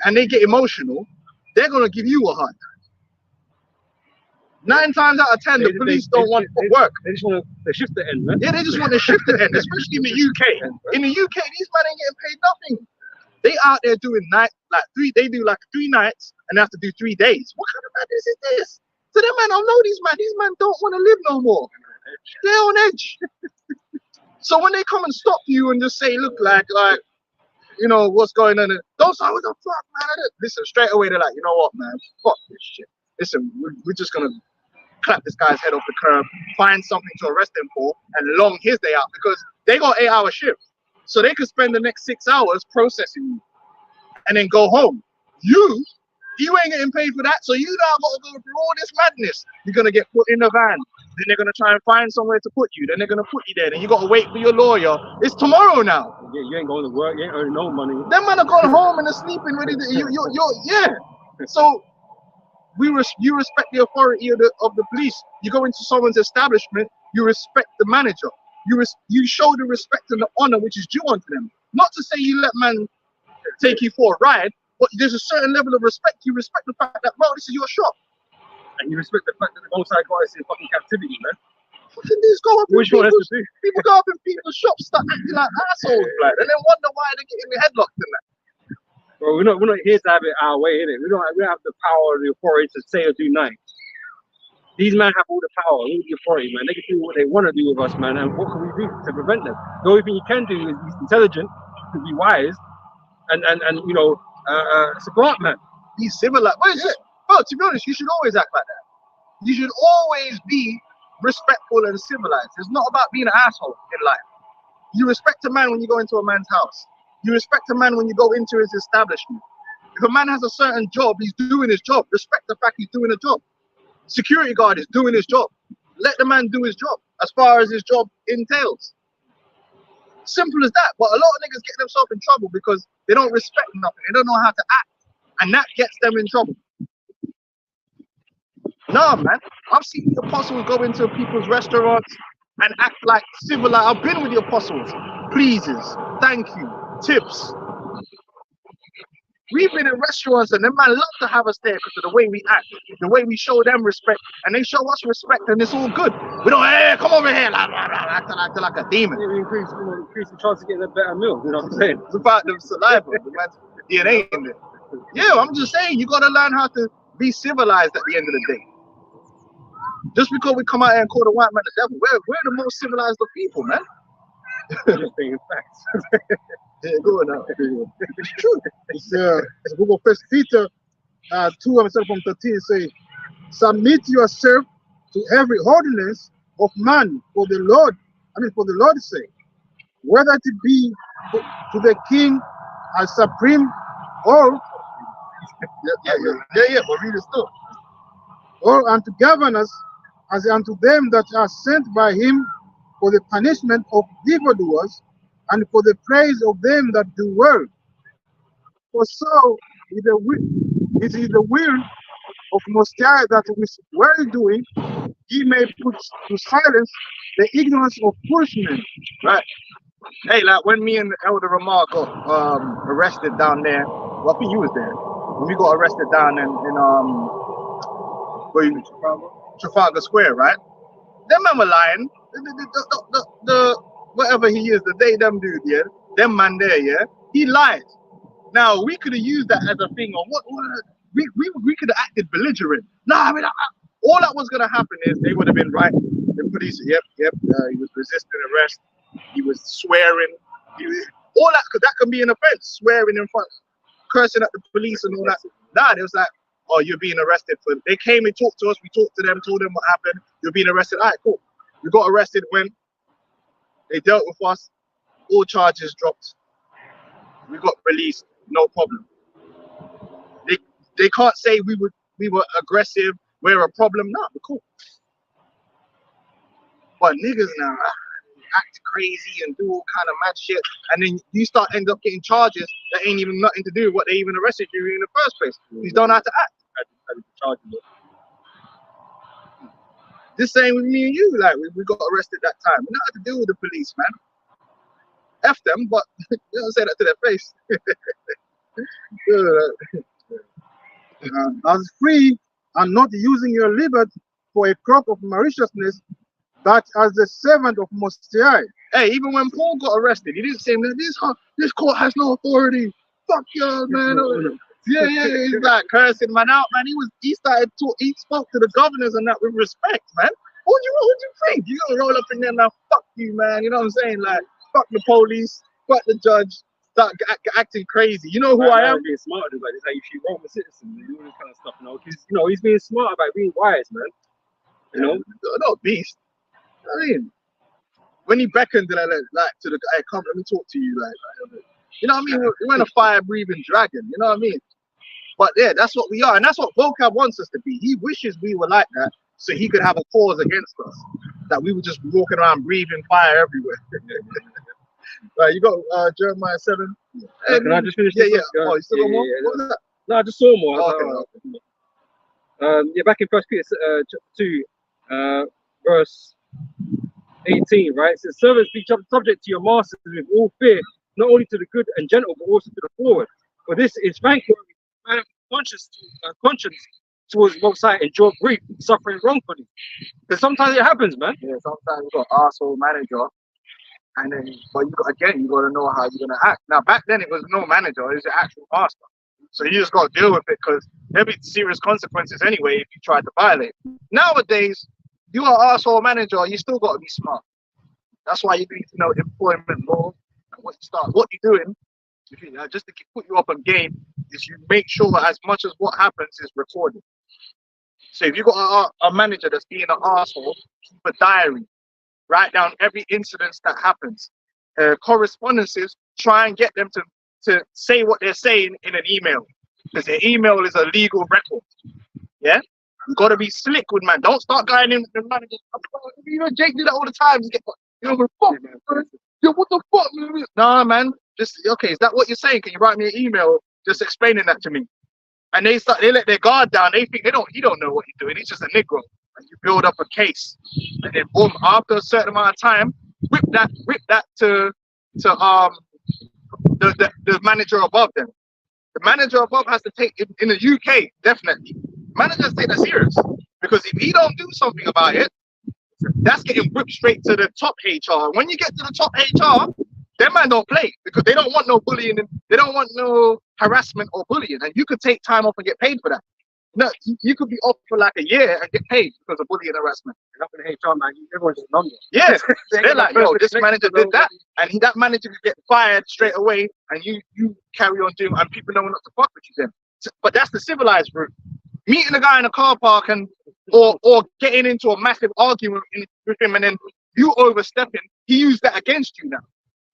and they get emotional, they're gonna give you a hard time. 9 times out of 10, the police don't want work. They just want to shift the end, man. Yeah, they just want to shift the end, especially in the UK. In the UK, these men ain't getting paid nothing. They out there doing they do like 3 nights and they have to do 3 days. What kind of madness is this? So them man, I know these men don't want to live no more. They're on edge. So when they come and stop you and just say, look, like, you know, what's going on? Don't say, what the fuck, man? Listen, straight away, they're like, you know what, man? Fuck this shit. Listen, we're just going to clap this guy's head off the curb, find something to arrest him for, and long his day out because they got 8-hour shifts. So they could spend the next 6 hours processing you and then go home. You ain't getting paid for that, so you now got to go through all this madness. You're going to get put in the van. Then they're going to try and find somewhere to put you. Then they're going to put you there. Then you got to wait for your lawyer. It's tomorrow now. Yeah, you ain't going to work. You ain't earning no money. Them men are going home and they're sleeping ready to, yeah. So you respect the authority of the police. You go into someone's establishment, you respect the manager. You show the respect and the honor which is due unto them. Not to say you let man take you for a ride, but there's a certain level of respect. You respect the fact that, bro, this is your shop. And you respect the fact that the most guy is in fucking captivity, man. Fucking these go up in Which one has to do? people go up in people's shops, start acting like assholes, blood, and then wonder why they're getting their headlocked in that. Bro, we're not here to have it our way, innit? We don't have the power or the authority to say or do nothing. These men have all the power, all the authority, man. They can do what they want to do with us, man. And what can we do to prevent them? The only thing you can do is be intelligent, to be wise, and you know, smart, man. Be civilized. What is it? Bro, to be honest, you should always act like that. You should always be respectful and civilized. It's not about being an asshole in life. You respect a man when you go into a man's house. You respect a man when you go into his establishment. If a man has a certain job, he's doing his job. Respect the fact he's doing a job. Security guard is doing his job. Let the man do his job as far as his job entails. Simple as that. But a lot of niggas get themselves in trouble because they don't respect nothing. They don't know how to act. And that gets them in trouble. No, man. I've seen the apostles go into people's restaurants and act like civilized. I've been with the apostles. Pleases, thank you, tips. We've been in restaurants and them man love to have us there because of the way we act, the way we show them respect, and they show us respect, and it's all good. We don't, hey, come over here, acting like a demon. Yeah, we increase the chance of getting a better meal. You know what I'm saying? It's about the saliva, the man's DNA in it. Yeah, I'm just saying, you got to learn how to be civilized at the end of the day. Just because we come out here and call the white man the devil, we're the most civilized of people, man. Just saying facts. Yeah, go on now. It's true. It's the book of First Peter 2:13 say, submit yourself to every ordinance of man for the Lord's sake, whether it be to the king as supreme or but read it still. or unto governors as unto them that are sent by him for the punishment of evildoers and for the praise of them that do well. For so it is the will of Most High that with well doing he may put to silence the ignorance of foolish men. Right. Hey, like when me and Elder Ramar got arrested down there, well, I think you was there. When we got arrested down in Trafalgar Square, right? Them men were lying. The whatever he is, the they them dude, yeah, them man there, yeah, he lied. Now we could have used that as a thing, or what we could have acted belligerent. Nah, I mean, all that was gonna happen is they would have been right. The police, yep, he was resisting arrest. He was swearing. All that, because that can be an offense. Swearing in front, cursing at the police and all that. Nah, it was like, oh, you're being arrested for. They came and talked to us. We talked to them, told them what happened. You're being arrested. All right, cool. We got arrested when they dealt with us. All charges dropped. We got released. No problem. They can't say we would we were aggressive, we're a problem. No, we're cool. But niggas now act crazy and do all kind of mad shit, and then you end up getting charges that ain't even nothing to do with what they even arrested you in the first place. You don't know how to act. The same with me and you, like we got arrested that time. We know how to deal with the police, man. F them, but you don't say that to their face. As free and not using your liberty for a crop of maliciousness, but as the servant of Most High. Hey, even when Paul got arrested, he didn't say this court has no authority. Fuck you, man. Yeah, he's like cursing man out, man. He spoke to the governors and that with respect, man. What do you think? You gonna roll up in there now? Fuck you, man. You know what I'm saying? Like, fuck the police, fuck the judge, start acting crazy. You know who I am? Being smart, like this, how you treat Roman citizens and all this kind of stuff. You know, because he's being smart about being wise, man. You know, no beast. I mean, when he beckoned to the guy, come, let me talk to you, like you know what I mean? We're in a fire-breathing dragon. You know what I mean? But yeah, that's what we are, and that's what Vocab wants us to be. He wishes we were like that, so he could have a cause against us. That we were just walking around breathing fire everywhere. Right, you got Jeremiah 7. Can I just finish? Yeah. Oh, you still got more? What was that? No, I just saw more. Okay. Back in 1 Peter chapter 2, verse 18, right? It says, servants, be subject to your masters with all fear, not only to the good and gentle, but also to the forward. For this is thankworthy, man of conscience towards both sides, endure grief, suffering wrongfully. Because sometimes it happens, man. Yeah, sometimes you got arsehole manager, and then, but you got to know how you're gonna act. Now, back then it was no manager; it was the actual master. So you just got to deal with it because there'll be serious consequences anyway if you try to violate. Nowadays, you are arsehole manager, you still got to be smart. That's why you need to know employment law and what you're doing. Just to put you up on game is you make sure as much as what happens is recorded. So if you got a manager that's being an arsehole, keep a diary, write down every incident that happens. Correspondences, try and get them to say what they're saying in an email, because the email is a legal record. Yeah, you got to be slick with man. Don't start going in the manager. You know, Jake did that all the time. What the fuck? Nah, man. Just okay. Is that what you're saying? Can you write me an email just explaining that to me? And they let their guard down. They think he don't know what he's doing. He's just a Negro. And you build up a case, and then boom, after a certain amount of time, whip that to the manager above them. The manager above has to take it in the UK, definitely. Managers take that serious, because if he don't do something about it, that's getting whipped straight to the top HR. When you get to the top HR, them man don't play, because they don't want no bullying and they don't want no harassment or bullying. And you could take time off and get paid for that. No, you could be off for like a year and get paid because of bullying and harassment. Up in HR, man, everyone's just number. Yeah, they're like, yo, this manager did that, and that manager could get fired straight away, and you carry on doing, and people know not to fuck with you then. But that's the civilized route. Meeting a guy in a car park or getting into a massive argument with him, and then you overstepping, he used that against you now.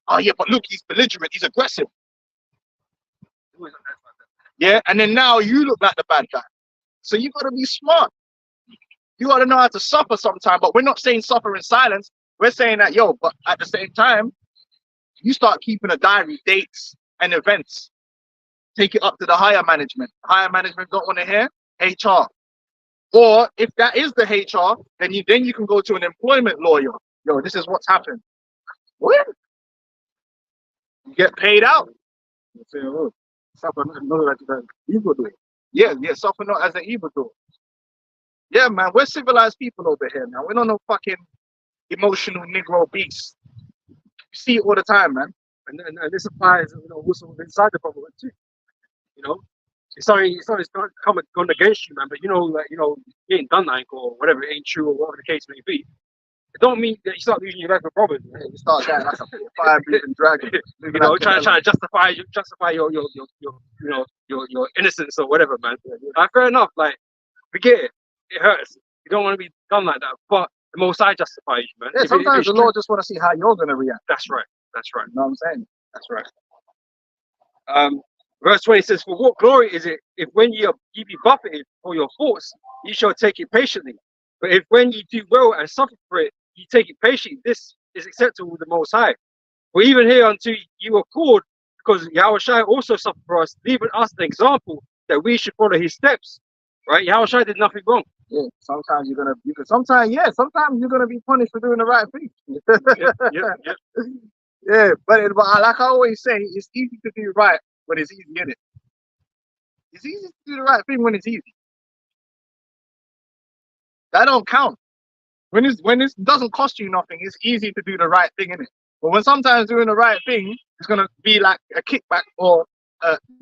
Oh yeah, but look, he's belligerent, he's aggressive. Yeah, and then now you look like the bad guy. So you gotta be smart. You gotta know how to suffer sometime, but we're not saying suffer in silence. We're saying that, yo, but at the same time, you start keeping a diary, dates and events. Take it up to the higher management. Higher management don't want to hear HR. Or if that is the HR, then you can go to an employment lawyer. Yo, this is what's happened. What? You get paid out. You say, oh, suffer not as an evildoer. Yeah, suffer not as an evildoer. Yeah, man, we're civilized people over here now. We're not no fucking emotional Negro beasts. You see it all the time, man. And this applies, also inside the brotherhood too. It's sorry, it's gone against you, man. But you ain't done that or whatever, it ain't true or whatever the case may be. It don't mean that you start losing your life with brothers. Man. You start that like a fire-breathing dragon. Trying to justify your innocence or whatever, man. Fair enough. Like, we get it. It hurts. You don't want to be done like that, but the Most High justifies you, man. Yeah, sometimes the Lord just want to see how you're gonna react. That's right. You know what I'm saying? That's right. Verse 20 says, "For what glory is it if when ye be buffeted for your faults, ye shall take it patiently? But if when ye do well and suffer for it, ye take it patiently, this is acceptable with the Most High. For even here unto you are called, because Yahushua also suffered for us, leaving us an example that we should follow his steps." Right? Yahushua did nothing wrong. Yeah, sometimes sometimes you're gonna be punished for doing the right thing. Yeah. Yeah, but like I always say, it's easy to do right when it's easy, isn't it? It's easy to do the right thing when it's easy. That don't count. When it doesn't cost you nothing, it's easy to do the right thing, isn't it? But when sometimes doing the right thing is gonna be like a kickback, or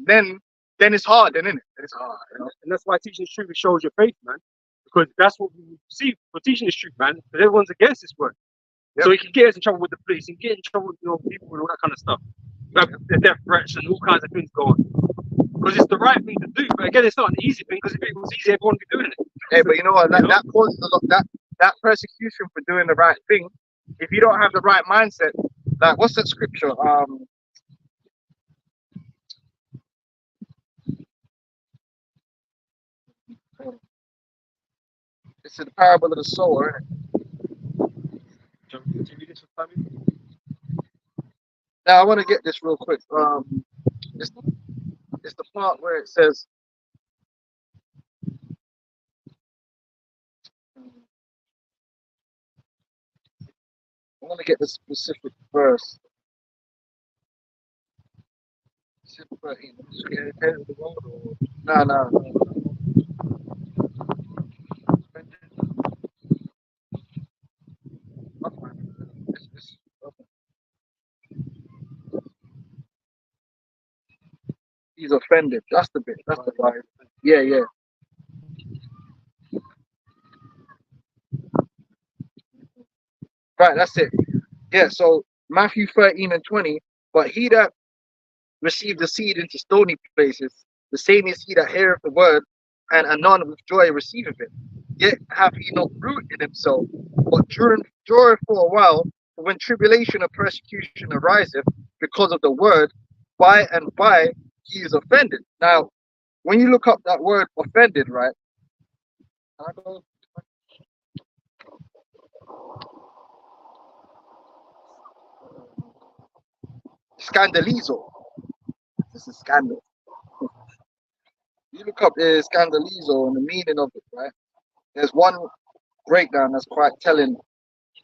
then it's hard, then, isn't it? It's hard, you know? And that's why teaching the truth shows your faith, man. Because that's what we see for teaching the truth, man. Because everyone's against this word. Yep. So he can get us in trouble with the police, he can get in trouble with people and all that kind of stuff. Like the death threats and all kinds of things going. Because it's the right thing to do. But again, it's not an easy thing, because if it was easy, everyone would be doing it. Hey, but you know what? That causes a lot. That persecution for doing the right thing. If you don't have the right mindset, like what's that scripture? It's the parable of the sower, isn't it? Now I want to get this real quick. It's the part where it says, I want to get the specific verse. No. He's offended. That's the bit. That's the line. Yeah. Right, that's it. Yeah, so Matthew 13:20. But he that received the seed into stony places, the same is he that heareth the word, and anon with joy receiveth it. Yet hath he not root in himself, but dureth for a while. But when tribulation or persecution ariseth because of the word, by and by he is offended. Now, when you look up that word offended, right? Scandalizo. This is scandal. You look up scandalizo and the meaning of it, right? There's one breakdown that's quite telling.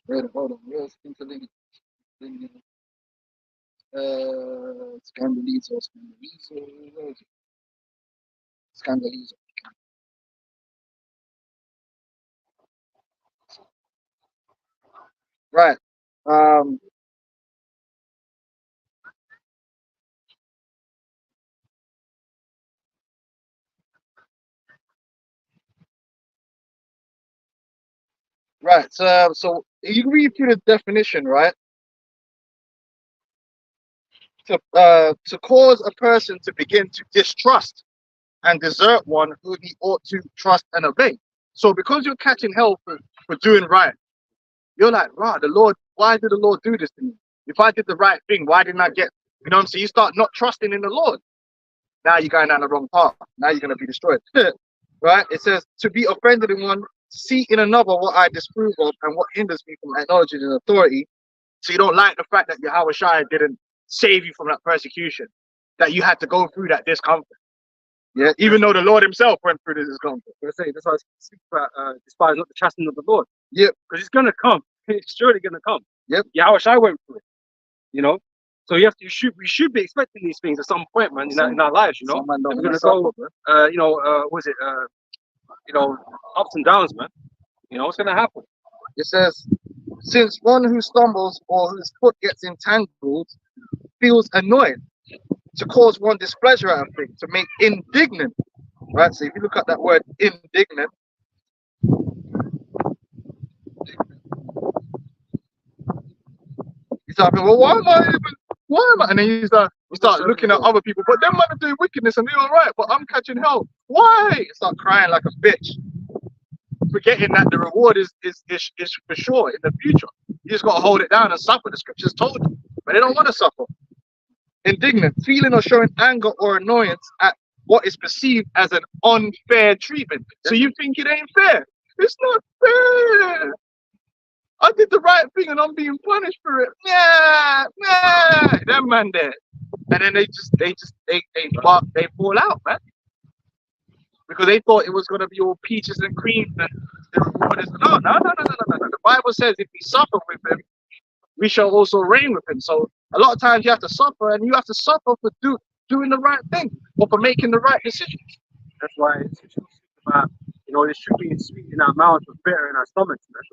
Wait, hold on. Where's scandalizo? Scandalizo. Right. Right. So you can read through the definition, right? To cause a person to begin to distrust and desert one who he ought to trust and obey. So because you're catching hell for doing right, you're like, wow, the Lord, why did the Lord do this to me? If I did the right thing, why didn't I get, you know what I'm saying? You start not trusting in the Lord. Now you're going down the wrong path. Now you're going to be destroyed. Right? It says, to be offended in one, see in another what I disapprove of and what hinders me from acknowledging an authority. So you don't like the fact that Yahweh Shai didn't save you from that persecution, that you had to go through that discomfort. Yeah, even though the Lord himself went through this discomfort. That's why I speak about despise not the chastening of the Lord. Yep. Because it's gonna come. It's surely gonna come. Yep. Yahushua went through it. You know? So we should be expecting these things at some point, man, in our lives, you know. We're gonna go ups and downs, man. You know, what's gonna happen? It says, since one who stumbles or whose foot gets entangled feels annoyed, to cause one displeasure out of things, to make indignant. Right? So if you look at that word indignant, you start thinking, well, why am I? And then you start looking at other people, but them might be doing wickedness and they're all right, but I'm catching hell. Why? You start crying like a bitch, forgetting that the reward is for sure in the future. You just got to hold it down and suffer. The scriptures told you, but they don't want to suffer. indignant, feeling or showing anger or annoyance at what is perceived as an unfair treatment. So you think it ain't fair? It's not fair. I did the right thing and I'm being punished for it. Yeah, that man there. And then they fall out, man. Because they thought it was gonna be all peaches and cream and the reward is no. The Bible says if we suffer with him, we shall also reign with him. So a lot of times you have to suffer, and you have to suffer for doing the right thing or for making the right decisions. That's why it's about, this should be sweet in our mouths but bitter in our stomachs, man.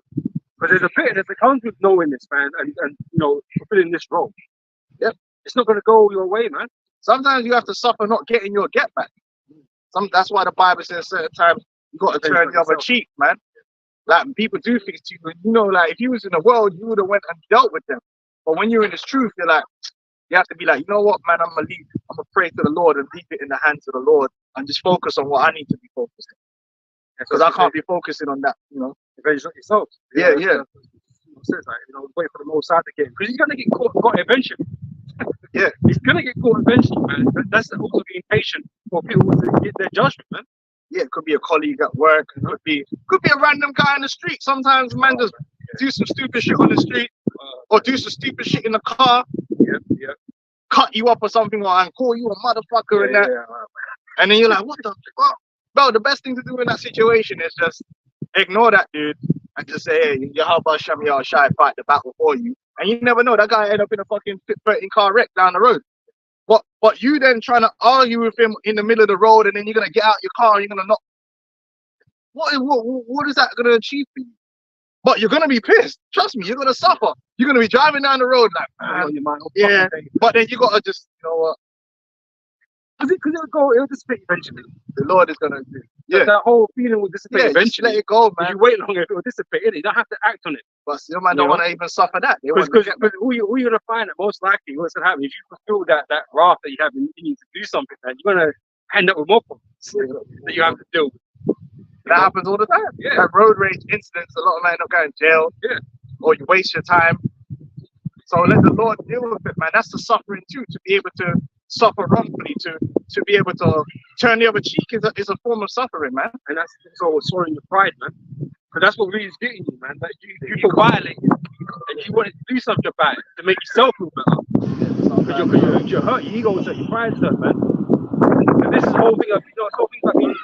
Because there's a bitterness that comes with knowing this, man, and fulfilling this role. Yep. It's not gonna go your way, man. Sometimes you have to suffer not getting your get back. That's why the Bible says certain times you got to turn the other cheek, man. Like people do things to you, like if you was in the world, you would have went and dealt with them. But when you're in this truth, you're like, you have to be like, you know what, man, I'm gonna pray to the Lord and leave it in the hands of the Lord and just focus on what I need to be focused on. Because I can't be focusing on that, Avenge not yourself. Yeah. It says like, wait for the Most High to get, because he's gonna get caught eventually. Yeah, he's gonna get caught eventually, man. But that's also being patient for people to get their judgment, man. Yeah, it could be a colleague at work. It could be a random guy in the street. Sometimes man just do some stupid shit on the street, or do some stupid shit in the car. Yeah. Cut you up or something, and call you a motherfucker and that. And then you're like, what the fuck? Bro, the best thing to do in that situation is just ignore that dude and just say, hey, Yahweh Shem Yah Shai fight the battle for you. And you never know, that guy end up in a fucking 13 car wreck down the road. But you then trying to argue with him in the middle of the road, and then you're gonna get out your car and you're gonna knock. What is that gonna achieve for you? But you're gonna be pissed. Trust me, you're gonna suffer. You're gonna be driving down the road like, yeah. But then you gotta just, what? Because it'll dissipate eventually. The Lord is gonna do. Yeah. That whole feeling will dissipate eventually. Just let it go, man. If you wait longer, it will dissipate. You don't have to act on it. But your man don't want to even suffer that. Because who you're gonna find that most likely what's gonna happen if you fulfill that wrath that you have in you to do something, man, you're gonna end up with more problems that you have to deal with. That happens all the time. Yeah. Like road rage incidents, a lot of men end up going to jail. Yeah. Or you waste your time. So let the Lord deal with it, man. That's the suffering too, to be able to suffer wrongfully, to be able to turn the other cheek is a form of suffering, man. And that's also swallowing your pride, man. Because that's what really is getting you, man. That you feel violated and you want to do something about it to make yourself feel better. Because you're hurt, your ego is hurt, your pride's hurt, man. And this is the whole thing of being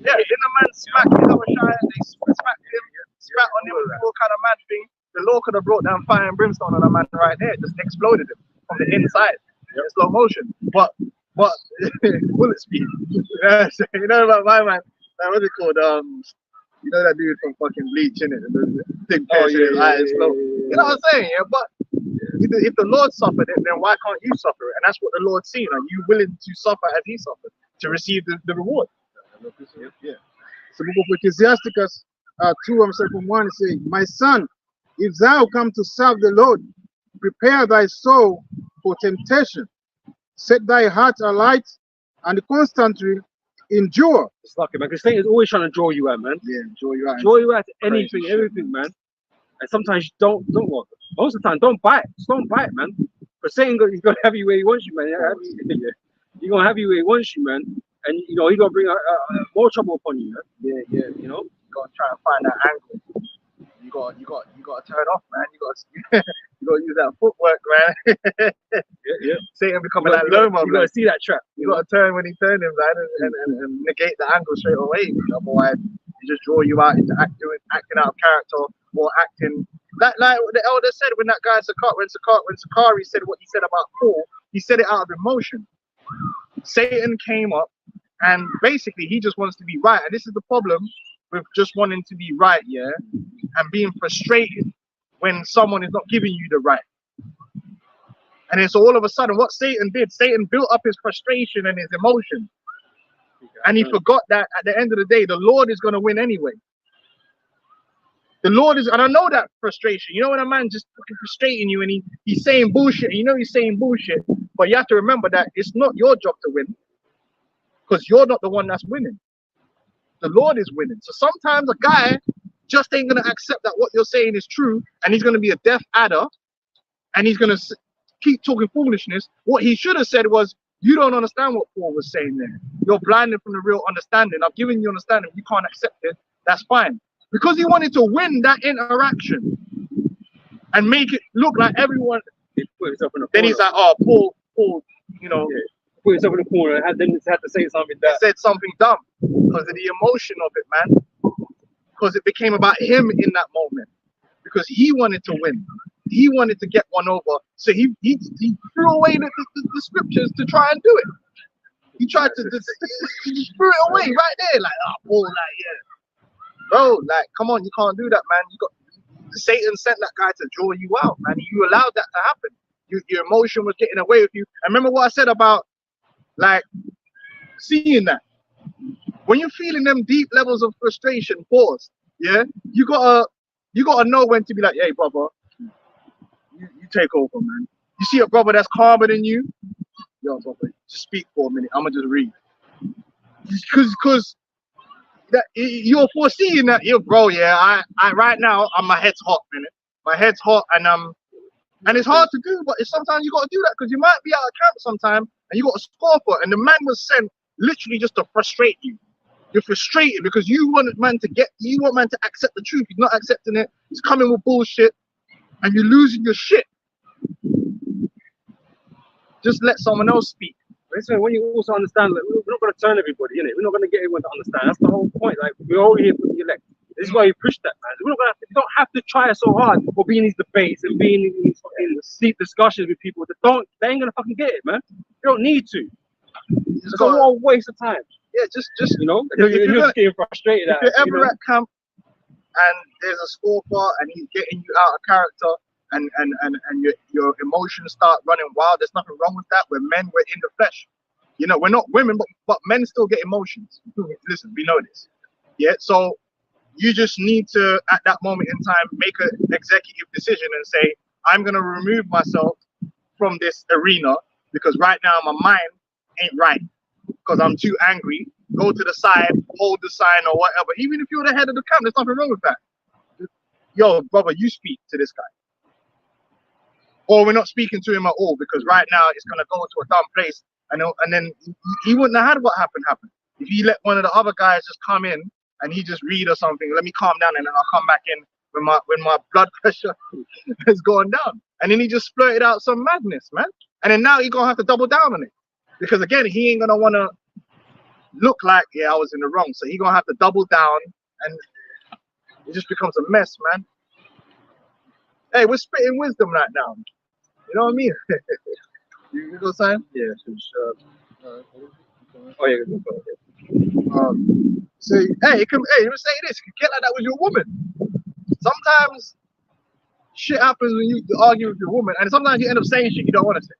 yeah, in the man smacked his other shy, they smacked him, spat on him, all kind of mad thing. The Lord could have brought down fire and brimstone on a man right there, just exploded him from the inside in slow motion. But bullet speed. You know about my man, what's it called? You know that dude from fucking Bleach, innit? The thing piercing his eyes slow. You know what I'm saying? Yeah, but if the Lord suffered it, then why can't you suffer it? And that's what the Lord's seen. Are you willing to suffer as he suffered to receive the reward? Yeah. So the book of Ecclesiasticus 2:1 says, my son, if thou come to serve the Lord, prepare thy soul for temptation. Set thy heart alight and constantly endure. It's lucky, man, because Satan's always trying to draw you out, man. Yeah, draw you out. Draw you out to anything, everything, man. And sometimes you don't want. Most of the time, don't bite. Just don't bite, man. But Satan, he's gonna have you where he wants you, man. He's gonna have you where he wants you, man. And he's gonna bring more trouble upon you, man. Yeah. You gotta try and find that angle. You gotta turn off, man. You gotta use that footwork, man. Yeah. Satan becoming like Loma. You gotta see that trap. You gotta turn when he turned him, man, and negate the angle straight away. Otherwise, he just draw you out into acting out of character or acting like what the elder said when that guy when Sakari said what he said about Paul. He said it out of emotion. Satan came up, and basically he just wants to be right, and this is the problem with just wanting to be right, yeah, and being frustrated when someone is not giving you the right. And then so all of a sudden what Satan did, Satan built up his frustration and his emotion, and he forgot that at the end of the day the Lord is going to win anyway. The Lord is, and I know that frustration. You know when a man just fucking frustrating you and he's saying bullshit, and you know he's saying bullshit, but you have to remember that it's not your job to win, because you're not the one that's winning. The Lord is winning. So sometimes a guy just ain't gonna accept that what you're saying is true, and he's gonna be a deaf adder, and he's gonna keep talking foolishness. What he should have said was, you don't understand what Paul was saying there. You're blinded from the real understanding. I've given you understanding. You can't accept it. That's fine. Because he wanted to win that interaction and make it look like everyone. He put himself in the Then corner. he's like, oh, Paul, you know, Yeah. Put himself in the corner and had to say something he that. said something dumb because of the emotion of it, man. Because it became about him in that moment. Because he wanted to win. He wanted to get one over. So he threw away the scriptures to try and do it. He tried to he threw it away right there. Like, oh, Paul, like, yeah. Bro, like, come on, you can't do that, man. You got Satan sent that guy to draw you out, man. You allowed that to happen. Your emotion was getting away with you. And remember what I said about, like, seeing that. When you're feeling them deep levels of frustration, pause. Yeah, you gotta know when to be like, hey, brother, you take over, man. You see a brother that's calmer than you, yo, brother, just speak for a minute. I'm gonna just read. Because that you're foreseeing that, yo, bro. Yeah, I right now, my head's hot, man. My head's hot, and it's hard to do, but sometimes you gotta do that because you might be out of camp sometime and you gotta score for it. And the man was sent literally just to frustrate you. You're frustrated because you want man to accept the truth. He's not accepting it. He's coming with bullshit, and you're losing your shit. Just let someone else speak. Listen, when you also understand, like, we're not going to turn everybody, innit? We're not going to get everyone to understand. That's the whole point. Like, we're all here for the elect. This is why you push that, man. We're not gonna you don't have to try so hard or be in these debates and being in these fucking deep discussions with people that they ain't gonna fucking get it, man. You don't need to. It's a waste of time. Yeah, just you know, if you're just getting frustrated. If you're ever at camp and there's a scorecard and he's getting you out of character and your emotions start running wild, there's nothing wrong with that. We're men, we're in the flesh. You know, we're not women, but men still get emotions. Listen, we know this. Yeah, so you just need to, at that moment in time, make an executive decision and say, I'm gonna remove myself from this arena because right now my mind ain't right because I'm too angry. Go to the side, hold the sign or whatever. Even if you're the head of the camp, there's nothing wrong with that. Yo, brother, you speak to this guy. Or we're not speaking to him at all because right now it's gonna go to a dumb place and then he wouldn't have had what happened happen. If he let one of the other guys just come in and he just read or something, let me calm down and then I'll come back in when my blood pressure has gone down. And then he just splurted out some madness, man. And then now he's gonna have to double down on it. Because again, he ain't gonna wanna look like, yeah, I was in the wrong. So he's gonna have to double down and it just becomes a mess, man. Hey, we're spitting wisdom right now. You know what I mean? You know what I'm saying? Yeah, sure. Oh yeah, say, hey, let me say this. You can get like that with your woman. Sometimes shit happens when you argue with your woman, and sometimes you end up saying shit you don't want to say.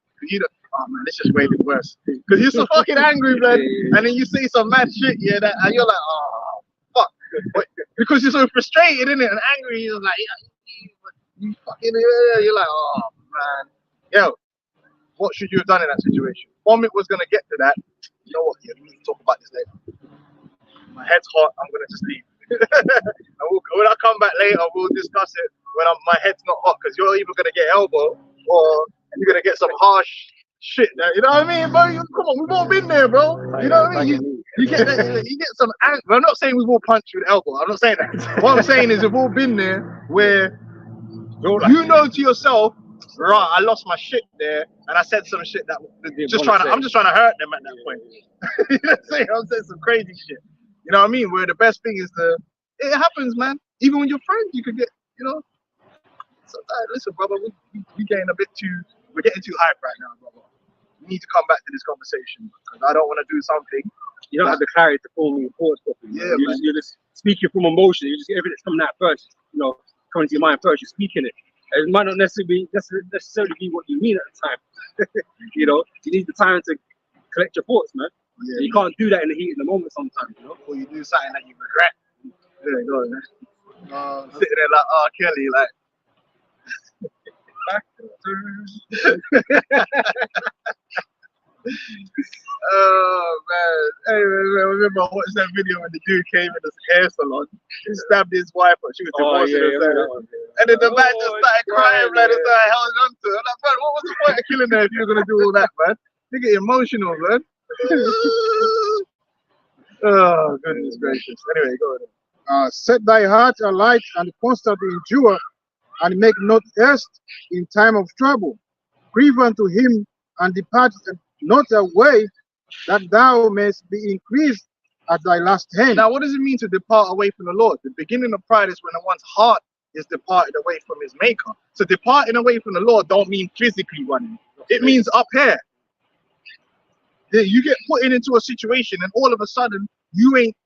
Oh man, this just made it worse. Because you're so fucking angry, man. And then you say some mad shit, yeah, and you're like, oh fuck. But because you're so frustrated, innit, and angry, you're like, you fucking, you're like, oh man. Yo, what should you have done in that situation? Vomit was gonna get to that. You know what? Yeah, we need to talk about this later. My head's hot. I'm gonna just leave. And when I come back later, we'll discuss it when my head's not hot, because you're either gonna get elbow or you're gonna get some harsh shit. You know what I mean, bro? Come on, we've all been there, bro. You know what I mean? You get some anger. I'm not saying we've all punched with elbow. I'm not saying that. What I'm saying is we've all been there where you know to yourself, right, I lost my shit there, and I said some shit that I'm just trying to hurt them at that point. You know what I'm saying? I'm saying some crazy shit. You know what I mean? Where the best thing is it happens, man. Even with your friends, you could get, you know. Sometimes, listen, brother, we're getting too hype right now, brother. We need to come back to this conversation because I don't want to do something. You don't have the clarity to form your thoughts properly. Yeah, you're just speaking from emotion. You just everything that's coming out first. You know, coming to your mind first. You're speaking it. It might not necessarily be what you mean at the time. You know, you need the time to collect your thoughts, man. Yeah. You can't do that in the heat of the moment sometimes, you know. Or you do something that you regret. There you go, man. Sitting there like, oh, Kelly, like. Oh man. Hey, man, I remember I watched that video when the dude came in the hair salon. He stabbed his wife, but she was Oh divorcing yeah, herself. that one. And then the man just Oh, started crying, crying, man, and yeah. started holding on to her. I'm like, man, what was the point of killing her if you were gonna do all that, man? You get emotional, man. Oh, goodness gracious. Anyway, go ahead. Set thy heart alight and constantly endure, and make not haste in time of trouble. Cleave unto him and depart not away, that thou mayest be increased at thy last hand. Now, what does it mean to depart away from the Lord? The beginning of pride is when one's heart is departed away from his maker. So departing away from the Lord don't mean physically running. It means up here. You get put into a situation and all of a sudden you ain't,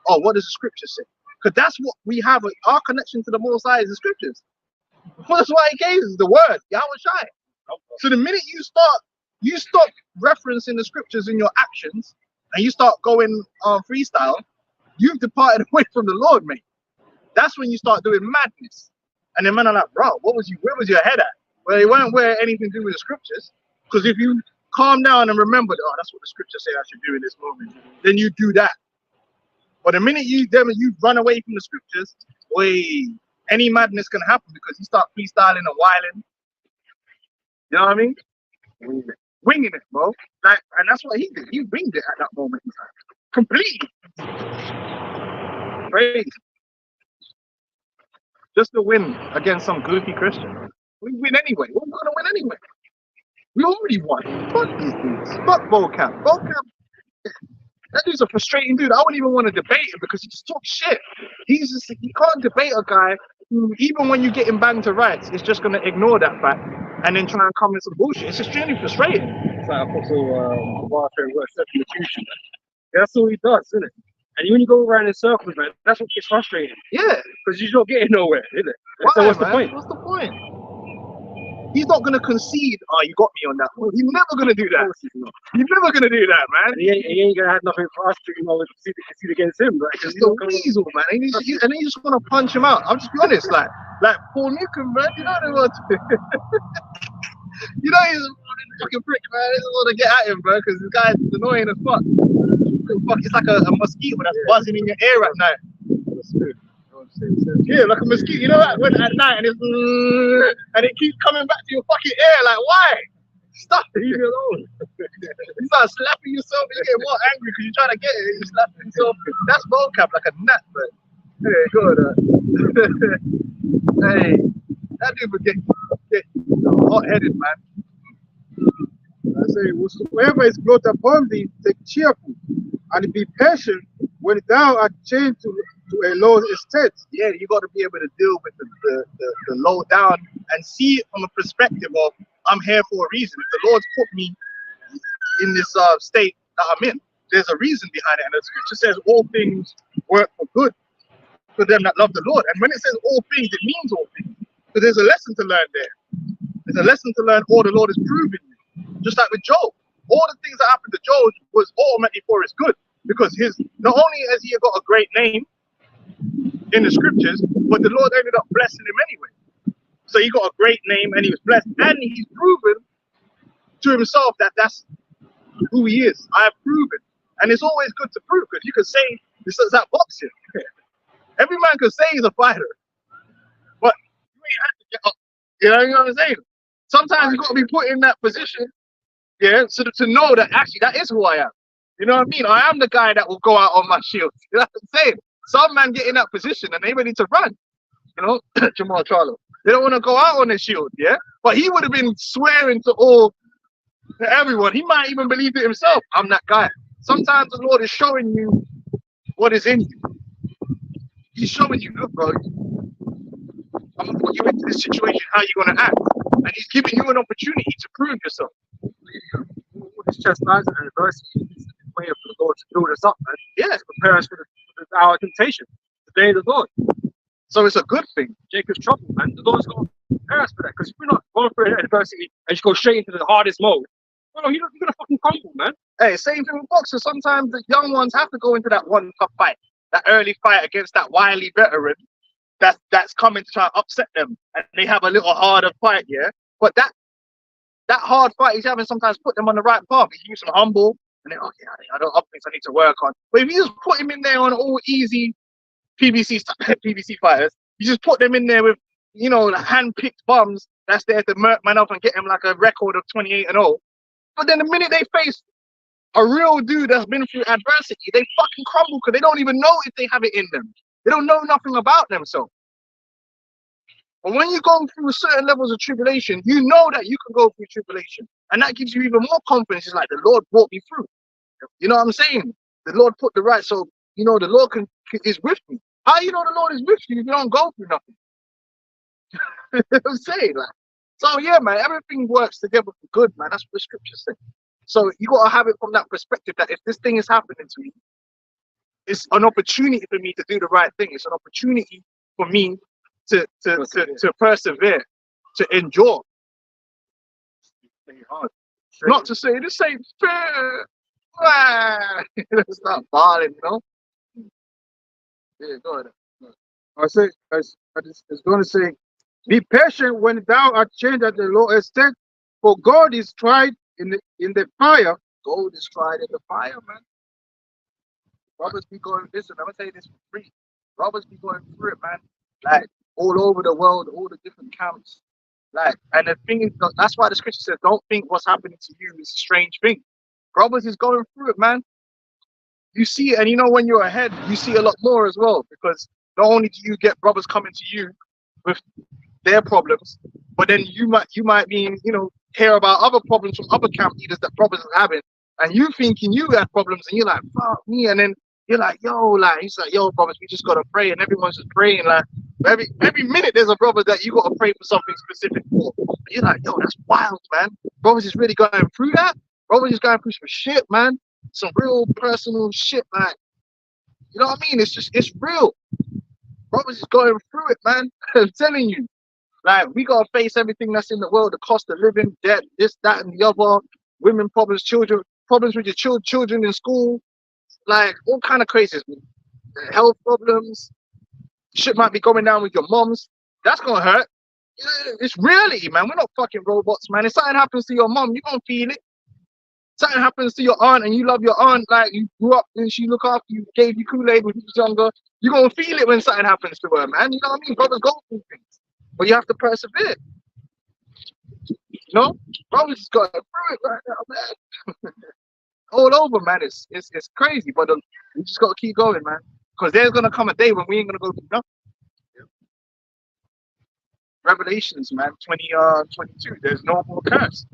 oh, what does the scripture say? Because that's what we have, our connection to the Most High is the scriptures. Well, that's why he gave us the word, Yahweh Shai. So the minute you stop referencing the scriptures in your actions and you start going freestyle, you've departed away from the Lord, mate. That's when you start doing madness. And the man are like, bro, where was your head at? Well, it weren't where anything to do with the scriptures. Because if you calm down and remember, oh, that's what the scriptures say I should do in this moment, then you do that. But the minute you run away from the scriptures, any madness can happen because you start freestyling and whiling. You know what I mean? Winging it, bro. Like, and that's what he did. He winged it at that moment in time. Completely. Crazy. Just to win against some goofy Christian. We win anyway. We're gonna win anyway. We already won. Fuck these dudes. Fuck Vocab. Vocab. That dude's a frustrating dude. I wouldn't even want to debate him because he just talks shit. You can't debate a guy who, even when you get him banged to rights, is just gonna ignore that fact and then try and come with some bullshit. It's extremely frustrating. It's like Apostle warfare works substitution. That's all he does, isn't it? And when you go around in circles, man, that's what gets frustrating. Yeah. Because you're not getting nowhere, is it? Why, So what's man? the point? What's the point? He's not gonna concede. Oh, you got me on that one. He's never gonna do Of that. course he's not. He's never gonna do that, man. And he ain't gonna have nothing for us to, concede against him. Like, He's a weasel, man. And you just want to punch him out. I'll just be honest, like Paul Newcomb, man. You know what? You know he's a fucking prick, man. I just want to get at him, bro, because this guy's annoying as fuck. It's like a mosquito that's buzzing in your ear at night. Yeah, like a mosquito. You know that when at night and it keeps coming back to your fucking ear. Like, why? Stop it. Leave me alone. You start slapping yourself and you get more angry because you're trying to get it and you slap yourself. That's vocab, like a nut, but hey, go on. Hey, that dude would get hot-headed, man. I say, whatsoever is brought upon thee, take cheerful, and be patient when thou art chained to a low estate. Yeah, you got to be able to deal with the low down and see it from a perspective of, I'm here for a reason. If the Lord's put me in this state that I'm in, there's a reason behind it. And the scripture says all things work for good for them that love the Lord. And when it says all things, it means all things. So there's a lesson to learn there. There's a lesson to learn all the Lord is proving you. Just like with Job. All the things that happened to Job was ultimately for his good. Because not only has he got a great name in the scriptures, but the Lord ended up blessing him anyway. So he got a great name and he was blessed. And he's proven to himself that that's who he is. I have proven. And it's always good to prove, because you can say, this is that boxing. Every man can say he's a fighter. But you ain't have to get up. You know what I'm saying? Sometimes you got to be put in that position, yeah, so to know that actually that is who I am. You know what I mean? I am the guy that will go out on my shield. You know what I'm saying? Some man get in that position and they ready to run. You know, Jamal Charlo. They don't want to go out on their shield, yeah? But he would have been swearing to everyone. He might even believe it himself. I'm that guy. Sometimes the Lord is showing you what is in you. He's showing you, look, bro, I'm gonna put you into this situation, how you gonna act. And he's giving you an opportunity to prove yourself. This chastisement and adversity is a way for the Lord to build us up, man. Yeah. To prepare us for our temptation, the day of the Lord. So it's a good thing. Jacob's trouble, man. The Lord's going to prepare us for that. Because if we're not going through adversity and just go straight into the hardest mode, well, you're going to fucking crumble, man. Hey, same thing with boxers. Sometimes the young ones have to go into that one tough fight, that early fight against that wily veteran that's coming to try and upset them, and they have a little harder fight, yeah. But that that hard fight he's having sometimes put them on the right path. He keeps them humble, and then okay, I don't other things I need to work on. But if you just put him in there on all easy PBC PBC fighters, you just put them in there with, you know, hand-picked bums that's there to murk man up and get him like a record of 28-0. But then the minute they face a real dude that's been through adversity, they fucking crumble because they don't even know if they have it in them. They don't know nothing about themselves. But when you go through certain levels of tribulation, you know that you can go through tribulation. And that gives you even more confidence. It's like the Lord brought me through. You know what I'm saying? The Lord put the right, so, you know, the Lord is with me. How you know the Lord is with you if you don't go through nothing? You know what I'm saying? Like, so yeah, man, everything works together for good, man. That's what the scriptures say. So you gotta have it from that perspective that if this thing is happening to me, it's an opportunity for me to do the right thing. It's an opportunity for me to persevere, to endure. Not to say this ain't fair. It's not bawling, you know. Yeah, go ahead. I say, it's going to say, be patient when thou art changed at the low estate, for God is tried in the fire. Gold is tried in the fire, man. Brothers be going, listen, I'm gonna tell you this for free. Brothers be going through it, man. Like all over the world, all the different camps. Like, and the thing is, that's why the scripture says, don't think what's happening to you is a strange thing. Brothers is going through it, man. You see it, and you know when you're ahead, you see a lot more as well, because not only do you get brothers coming to you with their problems, but then you might be, you know, hear about other problems from other camp leaders that brothers are having, and you thinking you had problems, and you're like, fuck me, and then you're like, yo, like, he's like, yo, brothers, we just gotta pray, and everyone's just praying, like, every minute there's a brother that you gotta pray for something specific for. And you're like, yo, that's wild, man. Brothers is really going through that. Brothers is going through some shit, man. Some real personal shit, like, you know what I mean? It's real. Brothers is going through it, man. I'm telling you. Like, we gotta face everything that's in the world, the cost of living, debt, this, that, and the other, women problems, children, problems with your children in school, like all kind of crazy, health problems, shit might be going down with your moms. That's gonna hurt. It's reality, man. We're not fucking robots, man. If something happens to your mom, you're gonna feel it. Something happens to your aunt and you love your aunt, like you grew up and she looked after you, gave you Kool-Aid when you was younger, you're gonna feel it when something happens to her, man. You know what I mean? Brothers go through things, but you have to persevere. You know? Brothers just got through it right now, man. All over, man. It's crazy, but we just gotta keep going, man. Because there's gonna come a day when we ain't gonna go through nothing. Revelations, man, 22. There's no more curse.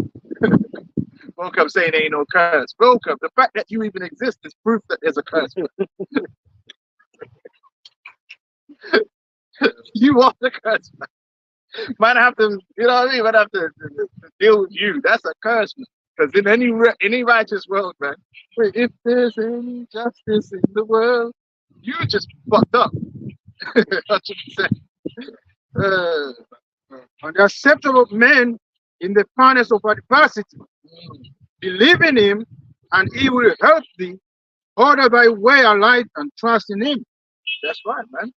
Woke up saying there ain't no curse. Woke up. The fact that you even exist is proof that there's a curse. You are the curse, man. Might have to, you know what I mean? Might have to deal with you. That's a curse, man. Because in any righteous world, man, if there's any justice in the world, you just fucked up. 100%. And the acceptable man in the furnace of adversity. Believe in him, and he will help thee. Order thy way alight and trust in him. That's right, man.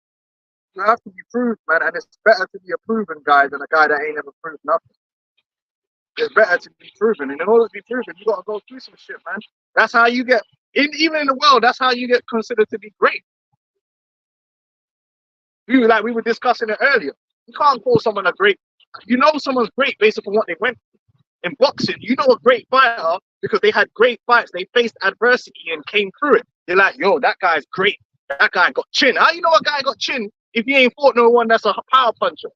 You have to be proved, man, and it's better to be a proven guy than a guy that ain't ever proved nothing. It's better to be proven, and in order to be proven, you gotta go through some shit, man. That's how you get, even in the world, that's how you get considered to be great. We were discussing it earlier. You can't call someone a great. You know someone's great based upon what they went through. In boxing, you know a great fighter because they had great fights. They faced adversity and came through it. You're like, yo, that guy's great. That guy got chin. How you know a guy got chin if he ain't fought no one that's a power puncher?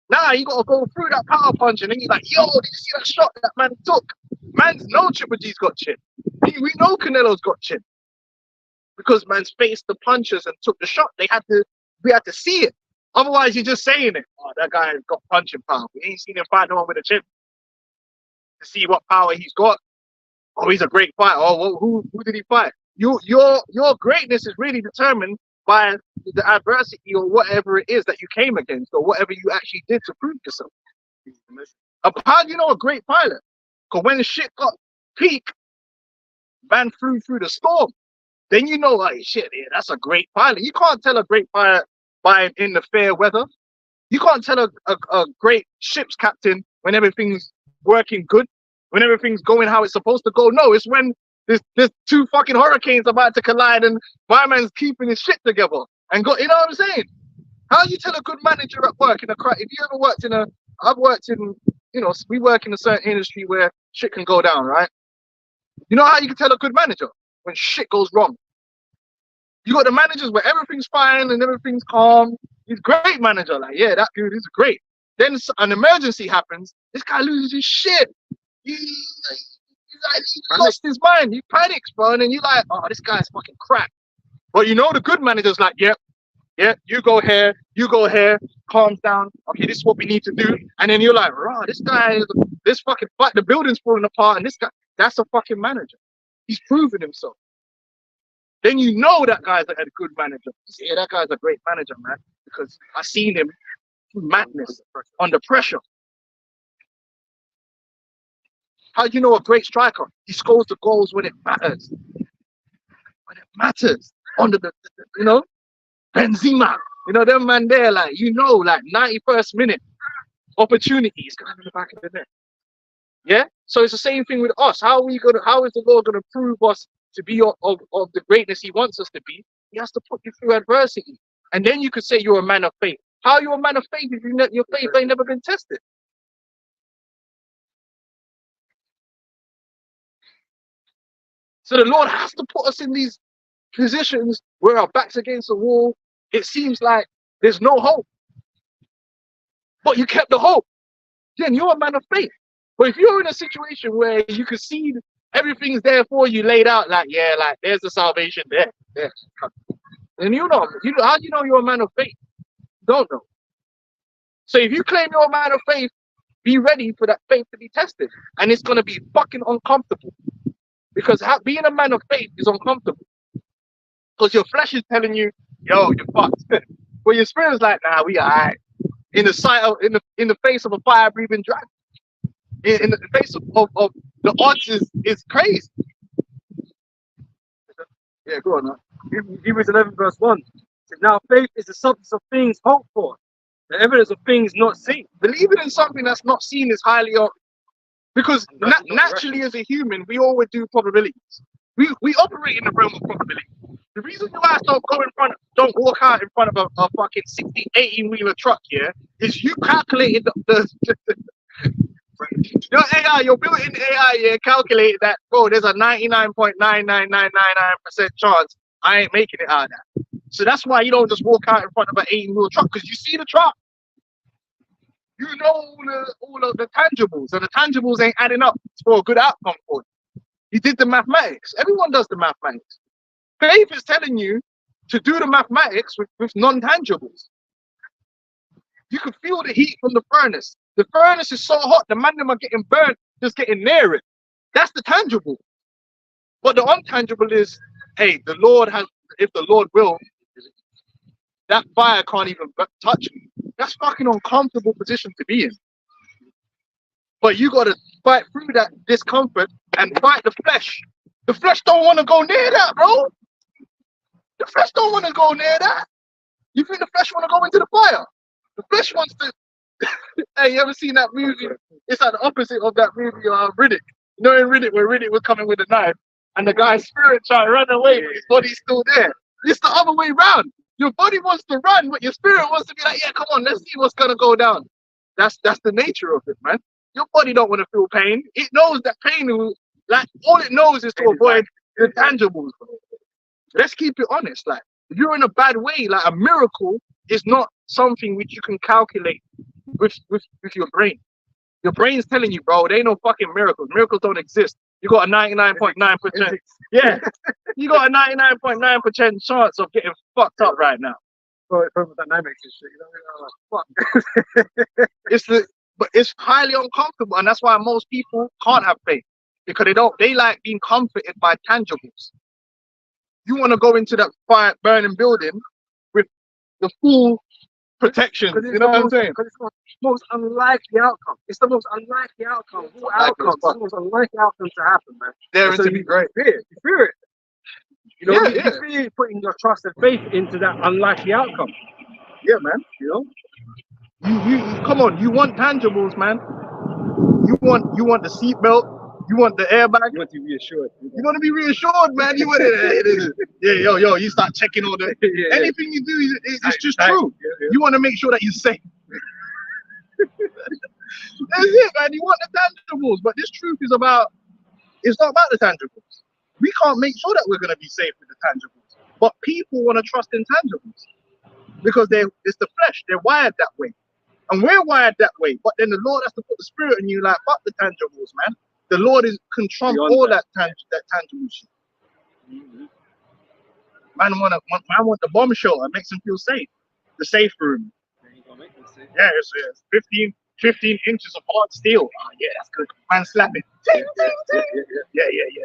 Nah, you gotta go through that power punch and then you're like, yo, did you see that shot that man took? Man's no Triple G's got chin. We know Canelo's got chin. Because man's faced the punches and took the shot. We had to see it. Otherwise, you're just saying it. Oh, that guy got punching power. We ain't seen him fight no one with a chin to see what power he's got. Oh, he's a great fighter. Oh, well, who did he fight? Your greatness is really determined by the adversity or whatever it is that you came against or whatever you actually did to prove yourself. How do you know a great pilot? Because when the shit got peak, man through the storm, then you know, like, shit, yeah, that's a great pilot. You can't tell a great pilot by in the fair weather. You can't tell a great ship's captain when everything's working good, when everything's going how it's supposed to go. No, it's when there's two fucking hurricanes about to collide and my man's keeping his shit together and go. You know what I'm saying? How you tell a good manager at work in a if you ever worked in a, I've worked in, you know, we work in a certain industry where shit can go down, right? You know how you can tell a good manager when shit goes wrong? You got the managers where everything's fine and everything's calm. He's a great manager, like, yeah, that dude is great. Then an emergency happens, this guy loses his shit. He lost his mind. He panics, bro. And then you're like, oh, this guy's fucking crap. But you know the good manager's like, yep, yeah, you go here, calms down. Okay, this is what we need to do. And then you're like, rah, this guy, this fucking the building's falling apart, and this guy, that's a fucking manager. He's proven himself. Then you know that guy's a good manager. Yeah, that guy's a great manager, man, because I seen him through madness, under pressure. How do you know a great striker? He scores the goals when it matters. When it matters. Under the you know, Benzema. You know, them man there, like, you know, like 91st minute opportunities going in the back of the net. Yeah? So it's the same thing with us. How is the Lord gonna prove us to be of the greatness he wants us to be? He has to put you through adversity. And then you could say you're a man of faith. How are you a man of faith if your faith ain't never been tested? So the Lord has to put us in these positions where our back's against the wall. It seems like there's no hope. But you kept the hope. Then you're a man of faith. But if you're in a situation where you can see everything's there for you laid out, like, yeah, like there's the salvation there. And you know, how do you know you're a man of faith? Don't know. So if you claim you're a man of faith, be ready for that faith to be tested. And it's going to be fucking uncomfortable. Because being a man of faith is uncomfortable. Because your flesh is telling you, yo, you're fucked. But your spirit's like, nah, we alright. In the face of a fire-breathing dragon. In the face of the odds is crazy. Yeah, go on, man. Hebrews 11 verse 1 says, now faith is the substance of things hoped for, the evidence of things not seen. Believing in something that's not seen is highly up. Because naturally as a human, we always do probabilities. We operate in the realm of probability. The reason you guys don't walk out in front of a fucking 60, 18-wheeler truck here is you calculated your AI, your built-in AI, yeah, calculated that, bro, there's a 99.99999% chance I ain't making it out of that. So that's why you don't just walk out in front of an 18-wheeler truck, because you see the truck. You know all of the tangibles, and the tangibles ain't adding up for a good outcome for you. You did the mathematics. Everyone does the mathematics. Faith is telling you to do the mathematics with non-tangibles. You can feel the heat from the furnace. The furnace is so hot, the man them are getting burnt just getting near it. That's the tangible. But the untangible is, hey, the Lord has, if the Lord will, that fire can't even touch me. That's fucking uncomfortable position to be in. But you got to fight through that discomfort and fight the flesh. The flesh don't want to go near that, bro. The flesh don't want to go near that. You think the flesh want to go into the fire? The flesh wants to. Hey, you ever seen that movie? It's like the opposite of that movie, Riddick. You know, in Riddick, where Riddick was coming with a knife, and the guy's spirit tried to run away, but his body's still there. It's the other way around. Your body wants to run, but your spirit wants to be like, yeah, come on, let's see what's gonna go down. That's the nature of it, man. Your body don't want to feel pain. It knows that pain will, like, all it knows is to avoid the tangibles. Let's keep it honest. Like, if you're in a bad way, like, a miracle is not something which you can calculate with your brain. Your brain's telling you, bro, there ain't no fucking miracles. Miracles don't exist. You got a 99.9%. Yeah, you got a 99.9% chance of getting fucked up right now. But dynamics and shit, you know, fuck. But it's highly uncomfortable, and that's why most people can't have faith, because they like being comforted by tangibles. You want to go into that fire burning building with the full protection. You know what I'm saying? Because it's the most unlikely outcome. It's the most unlikely outcome. It's the most unlikely outcome to happen, man. There to be great. You fear it. You know, you fear putting your trust and faith into that unlikely outcome. Yeah, man. You know. You come on. You want tangibles, man. You want the seatbelt. You want the airbag. You want to be reassured. You want to be reassured, man. You want to, yo. You start checking all the anything you do. It's just true. Yeah. You want to make sure that you're safe. That's it, man. You want the tangibles, but this truth is about. It's not about the tangibles. We can't make sure that we're going to be safe with the tangibles, but people want to trust in tangibles because it's the flesh. They're wired that way, and we're wired that way. But then the Lord has to put the spirit in you, like fuck the tangibles, man. The Lord can trump all that tangible shit. Man want the bomb shelter. It makes him feel safe. The safe room. Yeah, it's 15 inches of hard steel. Oh, yeah, that's good. Man slapping. Yeah,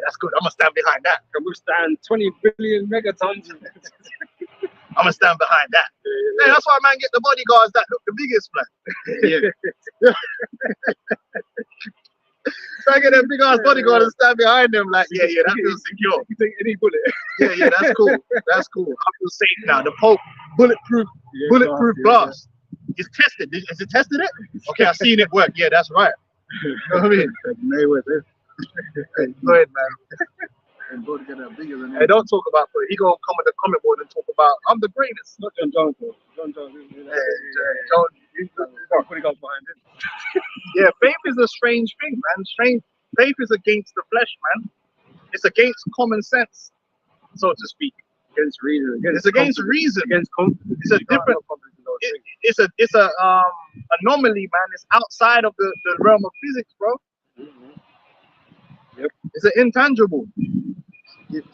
that's good. I'm gonna stand behind that. Can withstand 20 billion megatons. I'm gonna stand behind that. Yeah. That's why man get the bodyguards that look the biggest, man. Yeah. Try to get a big ass bodyguard and stand behind them like, yeah, that feels secure. You take any bullet. Yeah, that's cool. That's cool. I feel safe now. The Pope, bulletproof glass. It's tested. Has it tested it? Okay, I've seen it work. Yeah, that's right. You know what I mean? Mayweather. Go ahead, man. Hey, don't talk about it. He gonna come in the comment board and talk about I'm the greatest. Not John Jones, though. John. John. What he got behind him. Yeah, faith is a strange thing, man. Faith is against the flesh, man. It's against common sense, so to speak. Against reason. It's against reason. Against confidence. It's a different. It's a anomaly, man. It's outside of the realm of physics, bro. Yep. It's an intangible. Yep.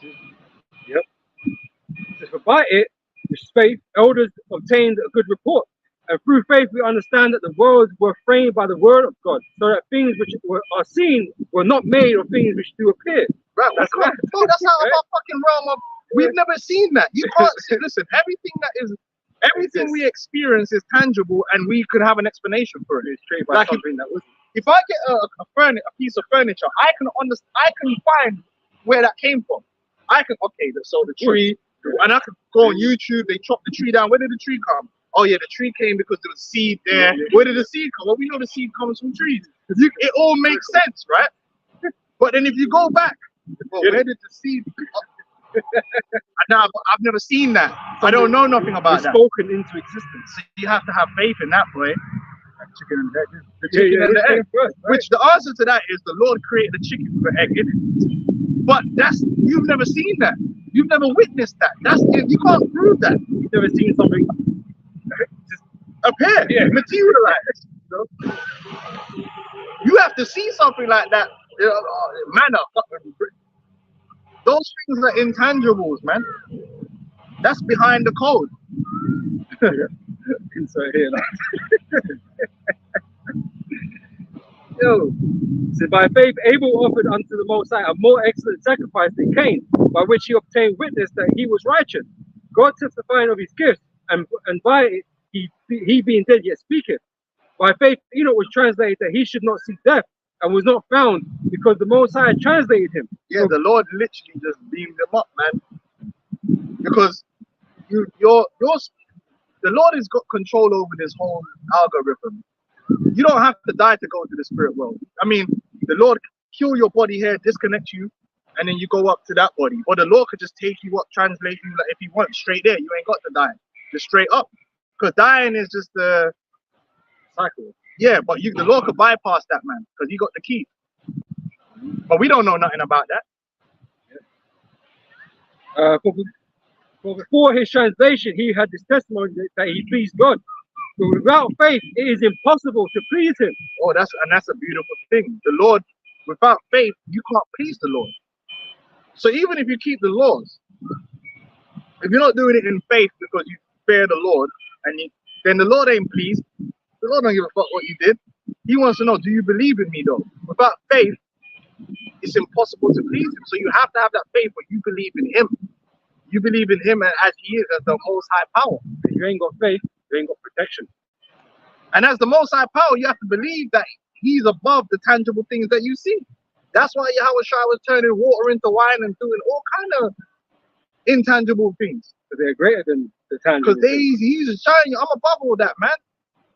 For by it, with faith, elders obtained a good report. And through faith, we understand that the worlds were framed by the word of God, so that things which are seen were not made of things which do appear. Right. That's out of our fucking realm of. We've never seen that. You can't see. Listen, everything we experience is tangible, and we could have an explanation for it. It's created by like something that was. If I get a piece of furniture, I can find where that came from. So the tree, and I can go on YouTube. They chop the tree down. Where did the tree come? Oh yeah, the tree came because there was seed there. Where did the seed come? Well, we know the seed comes from trees. It all makes sense, right? But then if you go back, well, where did the seed? I've never seen that. I don't know nothing about that. Spoken into existence. So you have to have faith in that, boy. Chicken and egg. The chicken and the egg. First, right? Which the answer to that is the Lord created the chicken with the egg in it. But you've never seen that. You've never witnessed that. You can't prove that. You've never seen something just appear, materialize. You know? You have to see something like that. Manna. Those things are intangibles, man. That's behind the code. Insert here, Yo, so by faith Abel offered unto the Most High a more excellent sacrifice than Cain, by which he obtained witness that he was righteous, God testifying of his gifts, and by it he being dead yet speaketh. By faith Enoch was translated that he should not see death, and was not found, because the Most High translated him. Yeah, the Lord literally just beamed him up, man. Because the Lord has got control over this whole algorithm. You don't have to die to go into the spirit world. I mean, the Lord kill your body here, disconnect you, and then you go up to that body. Or the Lord could just take you up, translate you, like if he wants, straight there. You ain't got to die, just straight up. Because dying is just the cycle. Yeah, but the Lord could bypass that, man, because he got the key. But we don't know nothing about that. For before his translation, he had this testimony that he pleased God. But without faith, it is impossible to please him. Oh, that's a beautiful thing. The Lord, without faith, you can't please the Lord. So even if you keep the laws, if you're not doing it in faith because you fear the Lord, then the Lord ain't pleased. The Lord don't give a fuck what you did. He wants to know, do you believe in me though? Without faith, it's impossible to please him. So you have to have that faith where you believe in him. You believe in him as he is, as the most high power. If you ain't got faith, you ain't got protection. And as the most high power, you have to believe that he's above the tangible things that you see. That's why Yahweh Shai was turning water into wine and doing all kind of intangible things. But they're greater than the tangible. Because he's just showing you, I'm above all that, man.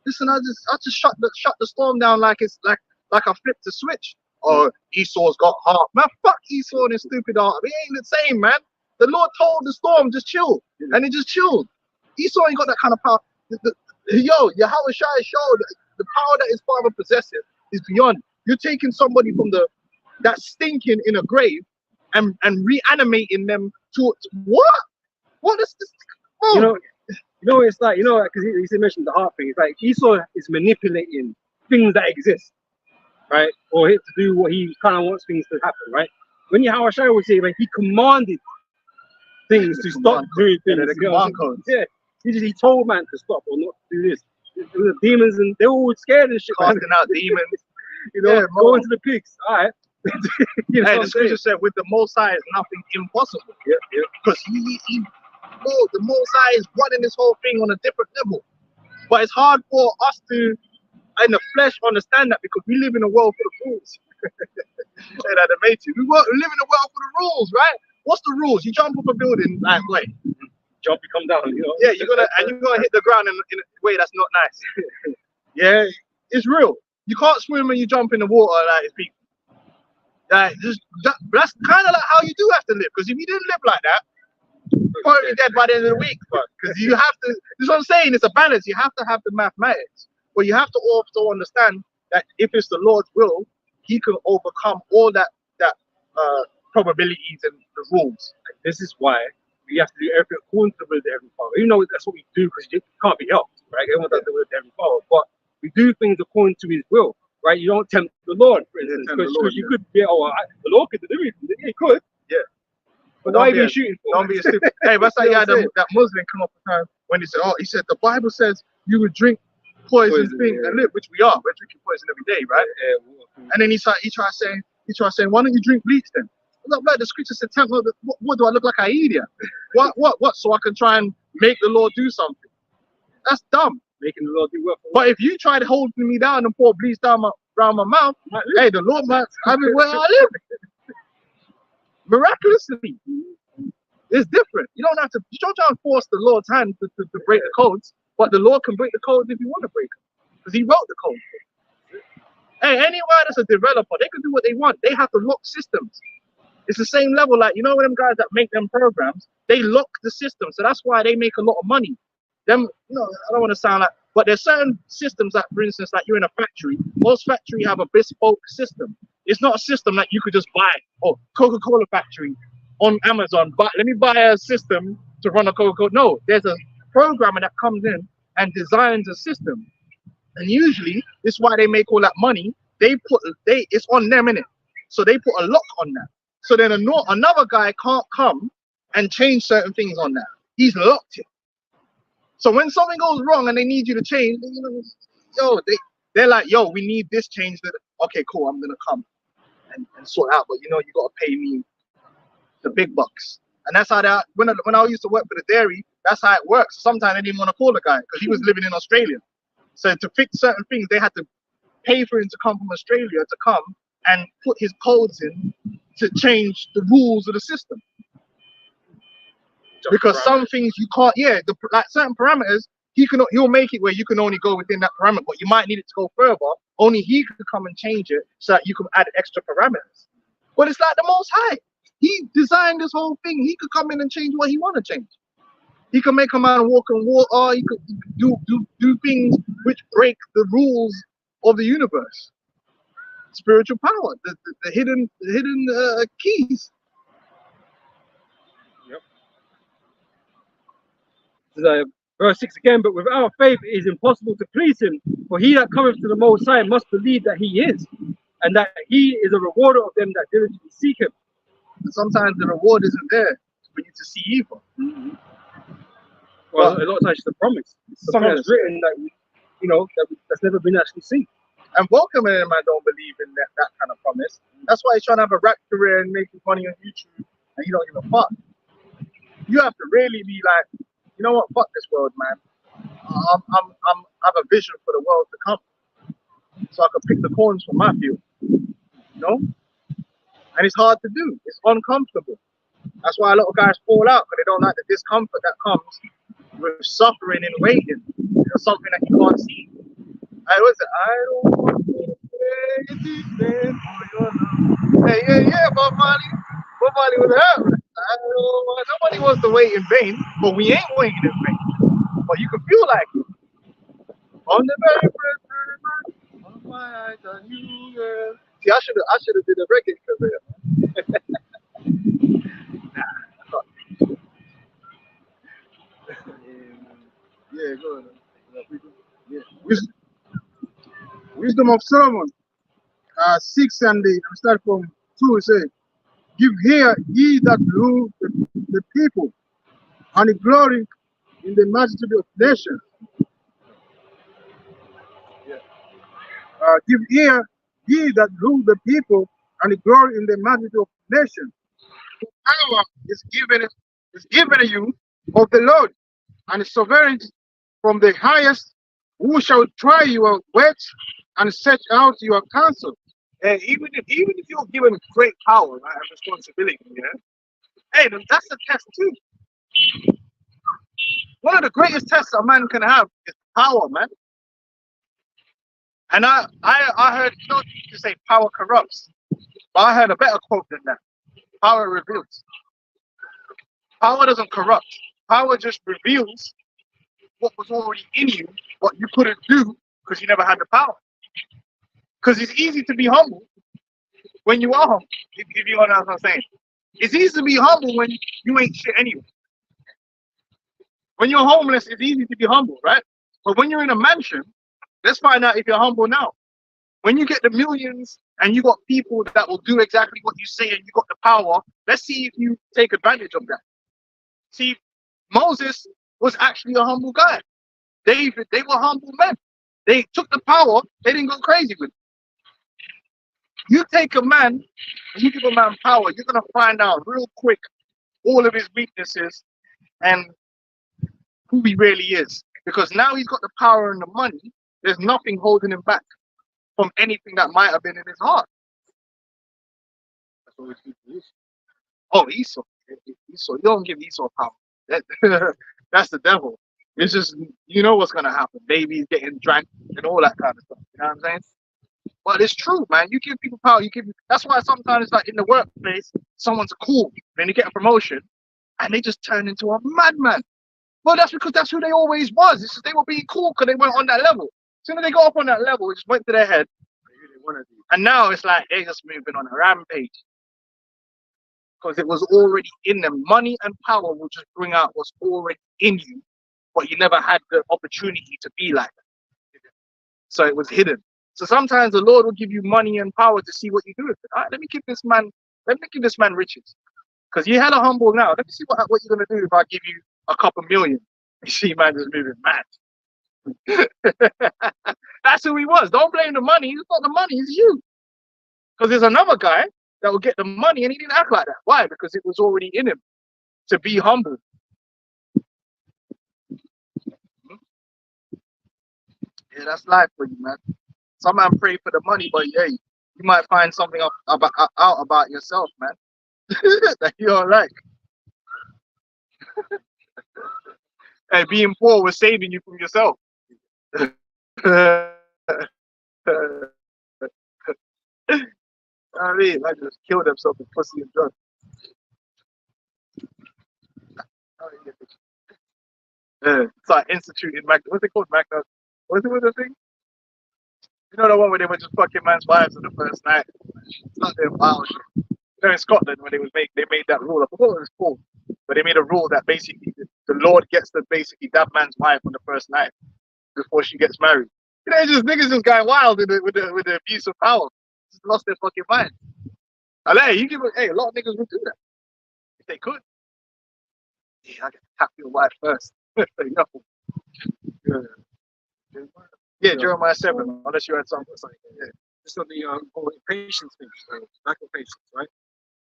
Listen, I just shut the storm down like it's like like I flipped the switch. Oh, Esau's got heart. Man, fuck Esau and his stupid heart. It ain't the same, man. The Lord told the storm, just chill. And it just chilled. Esau ain't got that kind of power. Yo, Yahweh Shai showed the power that his father possesses is beyond. You're taking somebody from that's stinking in a grave and reanimating them to what? What is this? Oh. It's like, because he mentioned the heart thing. It's like Esau is manipulating things that exist, right? Or to do what he kind of wants things to happen, right? When Yahweh Shai would say, like, he commanded things to stop doing things. The command codes. Yeah. He told man to stop or not to do this. The demons, and they were all scared and shit. Casting out demons. Going to the pigs. All right. The scripture said, with the Most High is nothing impossible. Yeah. Because the Most High is running this whole thing on a different level. But it's hard for us to, in the flesh, understand that because we live in a world full of rules. We live in a world full of rules, right? What's the rules? You jump up a building, like, wait. Jump, you come down, Yeah, you're gonna hit the ground in a way that's not nice. Yeah, it's real. You can't swim when you jump in the water like it's people. Like, that's kind of like how you do have to live. Because if you didn't live like that, you're probably dead by the end of the week. Because you have to. This is what I'm saying. It's a balance. You have to have the mathematics, but you have to also understand that if it's the Lord's will, He can overcome all that probabilities and the rules. And this is why we have to do everything according to the will of the Heavenly Father. Even though that's what we do, because it can't be helped, right? Everyone does the will of the Heavenly Father, but we do things according to His will, right? You don't tempt the Lord, for instance, because you could be, the Lord could deliver you. He could, yeah. But why are you shooting for? Don't be a stupid. Hey, that's like that Muslim come up with time when he said, the Bible says you would drink poison thing and live, which we are. We're drinking poison every day, right? Yeah. And then he tried saying, why don't you drink bleach then? Like the scripture said, what do I look like? I idiot? What? So I can try and make the Lord do something? That's dumb. Making the Lord do work. But if you try to hold me down and pour bleach down around my mouth, hey, the Lord might have me where I live. Miraculously, it's different. You don't try and force the Lord's hand to break the codes, but the Lord can break the codes if you want to break them, because He wrote the code. Hey, anywhere that's a developer, they can do what they want. They have to lock systems. It's the same level, like, when them guys that make them programs, they lock the system. So that's why they make a lot of money. I don't want to sound like, but there's certain systems that, for instance, like you're in a factory. Most factories have a bespoke system. It's not a system that you could just buy. Oh, Coca-Cola factory on Amazon, but let me buy a system to run a Coca-Cola. No, there's a programmer that comes in and designs a system. And usually, this is why they make all that money. It's on them, innit? So they put a lock on that. So then another guy can't come and change certain things on that. He's locked it. So when something goes wrong and they need you to change, they're like, we need this change. Okay, cool, I'm gonna come and sort out. But you got to pay me the big bucks. And that's how that when I used to work for the dairy, that's how it works. Sometimes they didn't want to call the guy because he was living in Australia. So to fix certain things, they had to pay for him to come from Australia to come and put his codes in to change the rules of the system. Because some things you can't, like certain parameters, he'll make it where you can only go within that parameter, but you might need it to go further. Only he could come and change it so that you can add extra parameters. But it's like the Most High. He designed this whole thing. He could come in and change what he want to change. He can make a man walk on water. He could do things which break the rules of the universe. Spiritual power, the hidden keys. Verse 6 again, but without faith it is impossible to please Him. For he that cometh to the Most High must believe that He is, and that He is a rewarder of them that diligently seek Him. And sometimes the reward isn't there for you to see evil. Mm-hmm. Well, a lot of times it's a promise. It's something that's written that that's never been actually seen. And welcome in, man, don't believe in that kind of promise. That's why he's trying to have a rap career and making money on YouTube, and you don't give a fuck. You have to really be like, you know what? Fuck this world, man. I have a vision for the world to come, so I can pick the corns from my field. And it's hard to do. It's uncomfortable. That's why a lot of guys fall out, because they don't like the discomfort that comes with suffering and waiting for something that you can't see. I don't want to for your love. Hey, yeah, Bob Marley. Bob Marley was hurt. Nobody wants to wait in vain, but we ain't waiting in vain. But you can feel like it. On the very first of my eyes on you, girl. See, I should have did a reggae career. Yeah, go ahead. Yeah. Wisdom of Solomon, 6 and let me start from 2. It says, give ear, ye that rule the people, and the glory in the majesty of nations. Yeah. Give ear, ye that rule the people, and the glory in the majesty of nations. Power is given to you of the Lord, and sovereignty from the highest, who shall try your works and search out your counsel. And even if you're given great power, right, and responsibility, yeah, hey, then that's a test too. One of the greatest tests a man can have is power, man. And I heard, you know, you say power corrupts, but I heard a better quote than that. Power reveals. Power doesn't corrupt. Power just reveals what was already in you, what you couldn't do because you never had the power. Because it's easy to be humble when you are humble, if you know what I'm saying. It's easy to be humble when you ain't shit anyway. When you're homeless, it's easy to be humble, right? But when you're in a mansion, let's find out if you're humble now. When you get the millions and you got people that will do exactly what you say and you got the power, let's see if you take advantage of that. See, Moses was actually a humble guy. David, they were humble men. They took the power, they didn't go crazy with it. You take a man and you give a man power, you're going to find out real quick all of his weaknesses and who he really is. Because now he's got the power and the money, there's nothing holding him back from anything that might have been in his heart. That's always good for Esau. Oh, Esau. Esau. You don't give Esau power. That's the devil. It's just, you know what's going to happen. Babies getting drank and all that kind of stuff. You know what I'm saying? But it's true, man. You give people power. That's why sometimes, like in the workplace, someone's cool, then they get a promotion, and they just turn into a madman. Well, that's because that's who they always was. It's just they were being cool because they weren't on that level. As soon as they got up on that level, it just went to their head. And now it's like they're just moving on a rampage. Because it was already in them. Money and power will just bring out what's already in you, but you never had the opportunity to be like that. So it was hidden. So sometimes the Lord will give you money and power to see what you do with it. All right, let me give this man riches. Because you had a humble now. Let me see what you're gonna do if I give you a couple million. You see, man, just moving mad. That's who he was. Don't blame the money. It's not the money, it's you. Because there's another guy that will get the money and he didn't act like that. Why? Because it was already in him to be humble. Yeah, that's life for you, man. Some man pray for the money, but yeah, you might find something out about yourself, man. That you don't like. Hey, being poor was saving you from yourself. I mean, I just killed themselves with pussy and drugs. It's like instituting what's it called? What's the thing? You know the one where they were just fucking man's wives on the first night? It's not their wild shit. You know, in Scotland, when they made that rule, I forgot what it was called, but they made a rule that basically the Lord gets to basically dab man's wife on the first night before she gets married. You know, it's just niggas just going wild with the abuse of power. Just lost their fucking mind. A lot of niggas would do that if they could. Yeah, I get to tap your wife first. Yeah, Jeremiah 7, unless you had something. Yeah. Just on the patience thing, lack of patience, right?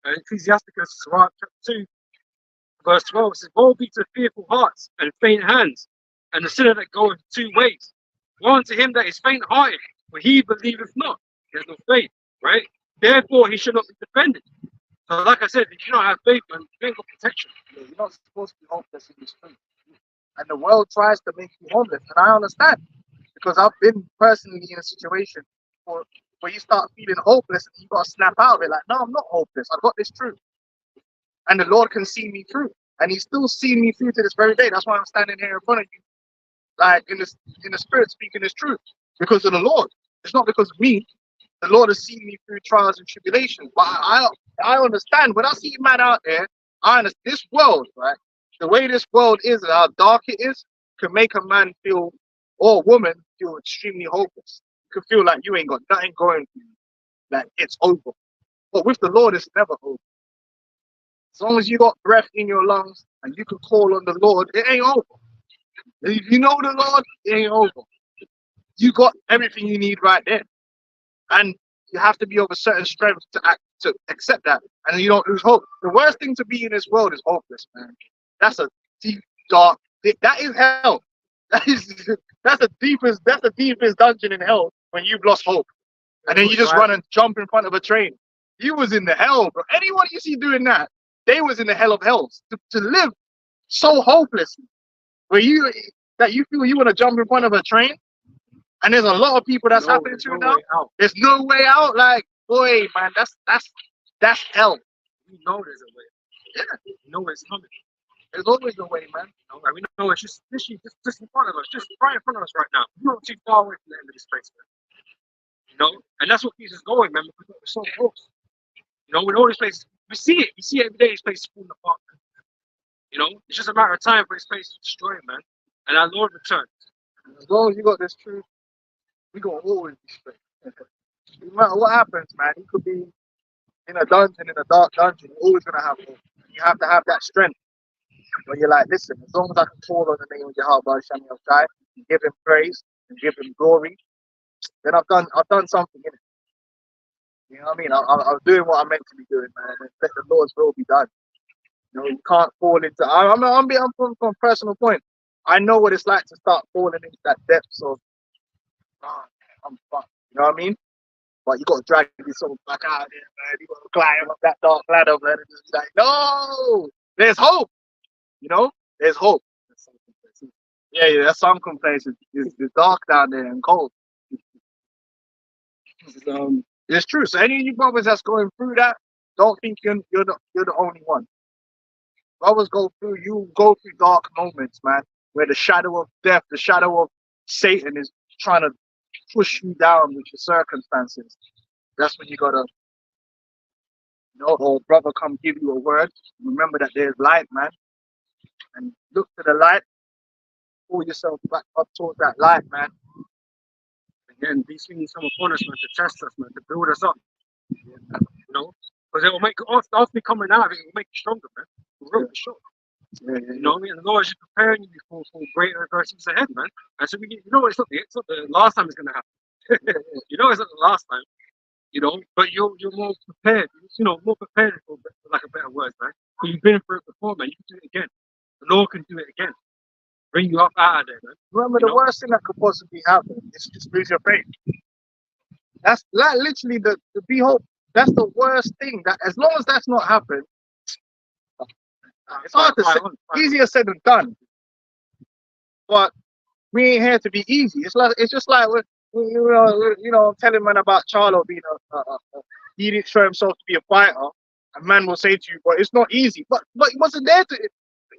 Ecclesiasticus chapter 2, verse 12 says, woe be to fearful hearts and faint hands, and the sinner that goeth 2 ways. Woe unto him that is faint hearted, for he believeth not. He has no faith, right? Therefore he should not be defended. So like I said, if you don't have faith, man, you ain't got protection. Yeah, you're not supposed to be homeless in this country. And the world tries to make you homeless, and I understand. Because I've been personally in a situation for where you start feeling hopeless and you got to snap out of it. Like, no, I'm not hopeless. I've got this truth. And the Lord can see me through. And He's still seeing me through to this very day. That's why I'm standing here in front of you, like in the spirit, speaking this truth. Because of the Lord. It's not because of me. The Lord has seen me through trials and tribulations. But I understand. When I see man out there, I understand this world, right? The way this world is and how dark it is can make a man feel, or a woman feel extremely hopeless. You can feel like you ain't got nothing going for you. Like it's over. But with the Lord, it's never over. As long as you got breath in your lungs and you can call on the Lord, it ain't over. If you know the Lord, it ain't over. You got everything you need right there. And you have to be of a certain strength to accept that. And you don't lose hope. The worst thing to be in this world is hopeless, man. That's a deep, dark, that is hell. That's the deepest dungeon in hell when you've lost hope. And then you just run and jump in front of a train. You was in the hell, bro. Anyone you see doing that, they was in the hell of hells. To live so hopelessly, where you feel you want to jump in front of a train, and there's a lot of people that's happening to now. There's no way out. Like, boy, man, that's hell. We know there's a way. Yeah, We know it's coming. there's always a way, man. You know, like, we know it's just literally just in front of us, just right in front of us right now. We're not too far away from the end of this place, man. You know, and that's what keeps us going, man. Because we're so close. You know, with all these places, we see it every day. This place is falling apart, man. You know, it's just a matter of time for this place to destroy it, man. And our Lord returns. As long as you got this truth, we gonna always be straight. No matter what happens, man, you could be in a dungeon, in a dark dungeon, you're always gonna have hope. You have to have that strength. When you're like, listen, as long as I can call on the name of Yahweh Shani of God, and give him praise and give him glory, then I've done something in it. You know what I mean? I'm doing what I'm meant to be doing, man, and let the Lord's will be done. You know, you can't fall into. I'm from a personal point. I know what it's like to start falling into that depths of, I'm fucked. You know what I mean? But you got to drag yourself back out there, man. You got to climb up that dark ladder, man, and just be like, no, there's hope. You know, there's hope. Yeah, that's some places. It's dark down there and cold. It's true. So any of you brothers that's going through that, don't think you're the only one. Brothers go through dark moments, man, where the shadow of death, the shadow of Satan is trying to push you down with your circumstances. That's when you gotta, or brother come give you a word. Remember that there's light, man, and look to the light. Pull yourself back up towards that light, man. Again, these things come upon us, man, to test us, man, to build us up. You know, because it will make after coming out of it, it will make you stronger, man. For real, for sure. Yeah. You know what I mean? And the Lord is just preparing you for greater adversities ahead, man. And so you know, it's not the last time it's gonna happen. You know, it's not the last time. You know, but you're more prepared. You know, more prepared for lack of better words, man. But you've been through it before, man. You can do it again. The Lord can do it again. Bring you up out of there, man. Remember, the worst thing that could possibly happen is just lose your faith. That's like literally the be hope. That's the worst thing. That as long as that's not happened, it's hard to say. Easier said than done. But we ain't here to be easy. It's just like you know, I'm telling man about Charlo being he didn't show himself to be a fighter. A man will say to you, but it's not easy. But he wasn't there to.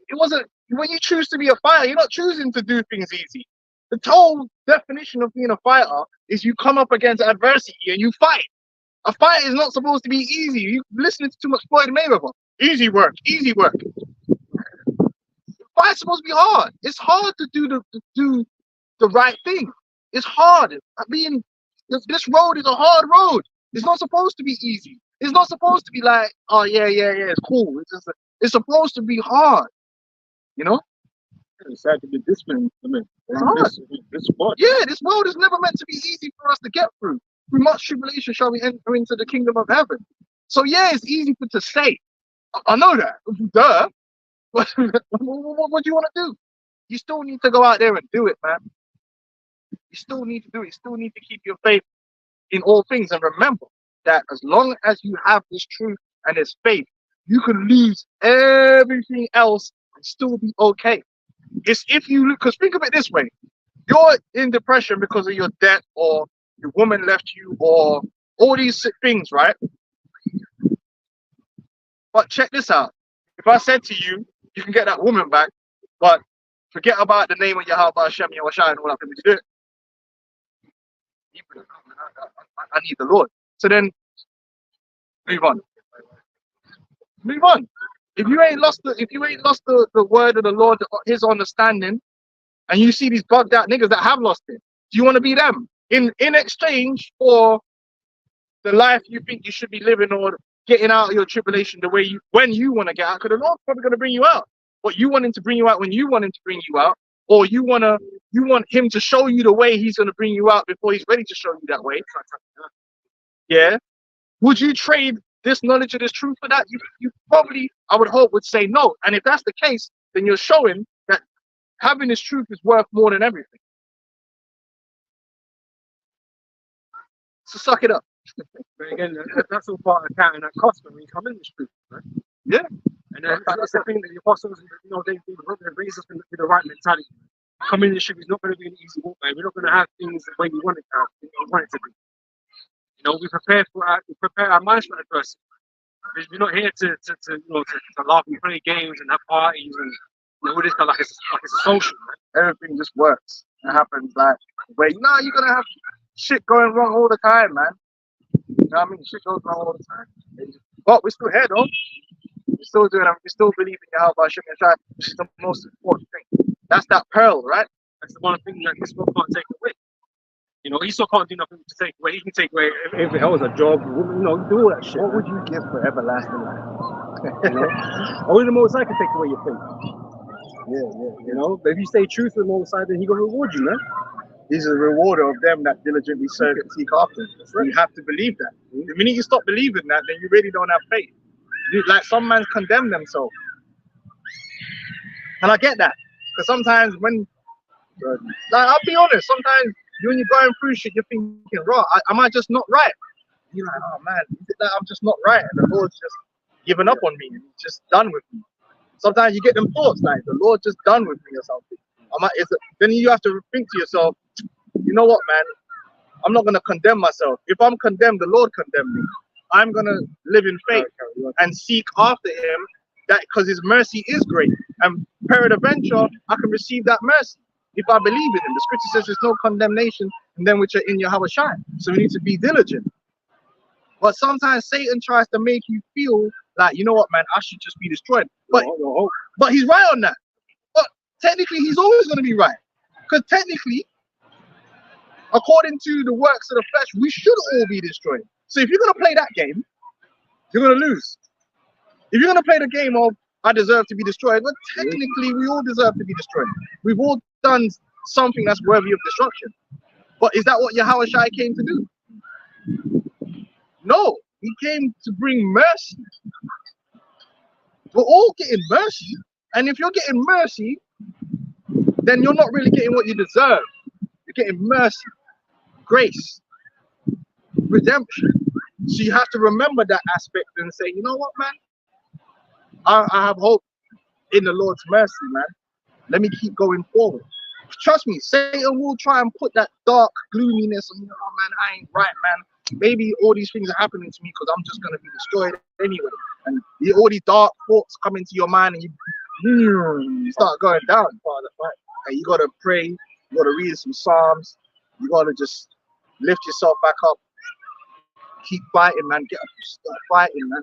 It wasn't. When you choose to be a fighter, you're not choosing to do things easy. The whole definition of being a fighter is you come up against adversity and you fight. A fight is not supposed to be easy. You listening to too much Floyd Mayweather. Easy work, easy work. Fight's supposed to be hard. It's hard to do the right thing. It's hard. This road is a hard road. It's not supposed to be easy. It's not supposed to be like, oh yeah, it's cool. It's supposed to be hard. You know? It's sad to be disciplined. I mean, this sport. Yeah, this world is never meant to be easy for us to get through. Through much tribulation shall we enter into the kingdom of heaven. So yeah, it's easy to say. I know that. Duh. What do you want to do? You still need to go out there and do it, man. You still need to do it. You still need to keep your faith in all things. And remember that as long as you have this truth and this faith, you can lose everything else and still be okay. It's if you look, because think of it this way. You're in depression because of your debt, or your woman left you, or all these things, right? But check this out. If I said to you, you can get that woman back, but forget about the name of Yahweh Hashem Yahushua and all that, would you do it? I need the Lord. So then, move on. Move on. If you ain't lost the word of the Lord, His understanding, and you see these bugged out niggas that have lost it, do you want to be them? In exchange for the life you think you should be living, or getting out of your tribulation the way when you want to get out, because the Lord's probably going to bring you out. But you want Him to bring you out when you want Him to bring you out, or you want Him to show you the way He's going to bring you out before He's ready to show you that way. Yeah. Would you trade this knowledge of this truth for that? You probably, I would hope, would say no. And if that's the case, then you're showing that having this truth is worth more than everything. So suck it up. But again, that's all part of counting that cost when we come in this truth, right? Yeah. And that's the thing that the apostles, they raise us with the right mentality. Coming in this truth is not going to be an easy walk, man. We're not going to have things the way we want it to be. We prepare our minds for adversity. We're not here to laugh and play games and have parties and all this kind of like it's a social, man. Everything just works. It happens like where you're gonna have shit going wrong all the time, man. You know what I mean? Shit goes wrong all the time. But we're still here though. We're still doing it. We still believe in Yahweh Hashem Yahshua, which is the most important thing. That's that pearl, right? That's the one thing that Esau can't take away. Esau can't do nothing to take away. He can take away everything else, a job, do all that shit. What would you give for everlasting life? Only the Most High can take away your faith. Yeah. But if you stay true to the Most High, then He gonna reward you, man. He's a rewarder of them that diligently serve and seek after Him. Right. You have to believe that. The minute you stop believing that, then you really don't have faith. Like some man condemn themselves. And I get that. Because sometimes I'll be honest, sometimes when you're going through shit, you're thinking, am I just not right? You're like, oh man, is it that I'm just not right? And the Lord's just given up on me and He's just done with me. Sometimes you get them thoughts like, the Lord just done with me or something. Then you have to think to yourself, you know what, man? I'm not going to condemn myself. If I'm condemned, the Lord condemned me. I'm going to live in faith and seek after Him, that because His mercy is great. And peradventure, I can receive that mercy if I believe in Him. The scripture says there's no condemnation in them which are in Yahweh Shai. So we need to be diligent. But sometimes Satan tries to make you feel like, you know what, man, I should just be destroyed. But he's right on that. But technically, he's always going to be right. Because technically, according to the works of the flesh, we should all be destroyed. So if you're going to play that game, you're going to lose. If you're going to play the game of, I deserve to be destroyed, well, technically, we all deserve to be destroyed. We've all done something that's worthy of destruction. But is that what Yahweh Shai came to do? No, He came to bring mercy. We're all getting mercy. And if you're getting mercy, then you're not really getting what you deserve. You're getting mercy, grace, redemption. So you have to remember that aspect and say, you know what, man? I have hope in the Lord's mercy, man. Let me keep going forward. Trust me, Satan will try and put that dark gloominess on you. Oh man, I ain't right, man. Maybe all these things are happening to me because I'm just gonna be destroyed anyway. And all these dark thoughts come into your mind, and you start going down. And you gotta pray. You gotta read some Psalms. You gotta just lift yourself back up. Keep fighting, man. Get up, start fighting, man.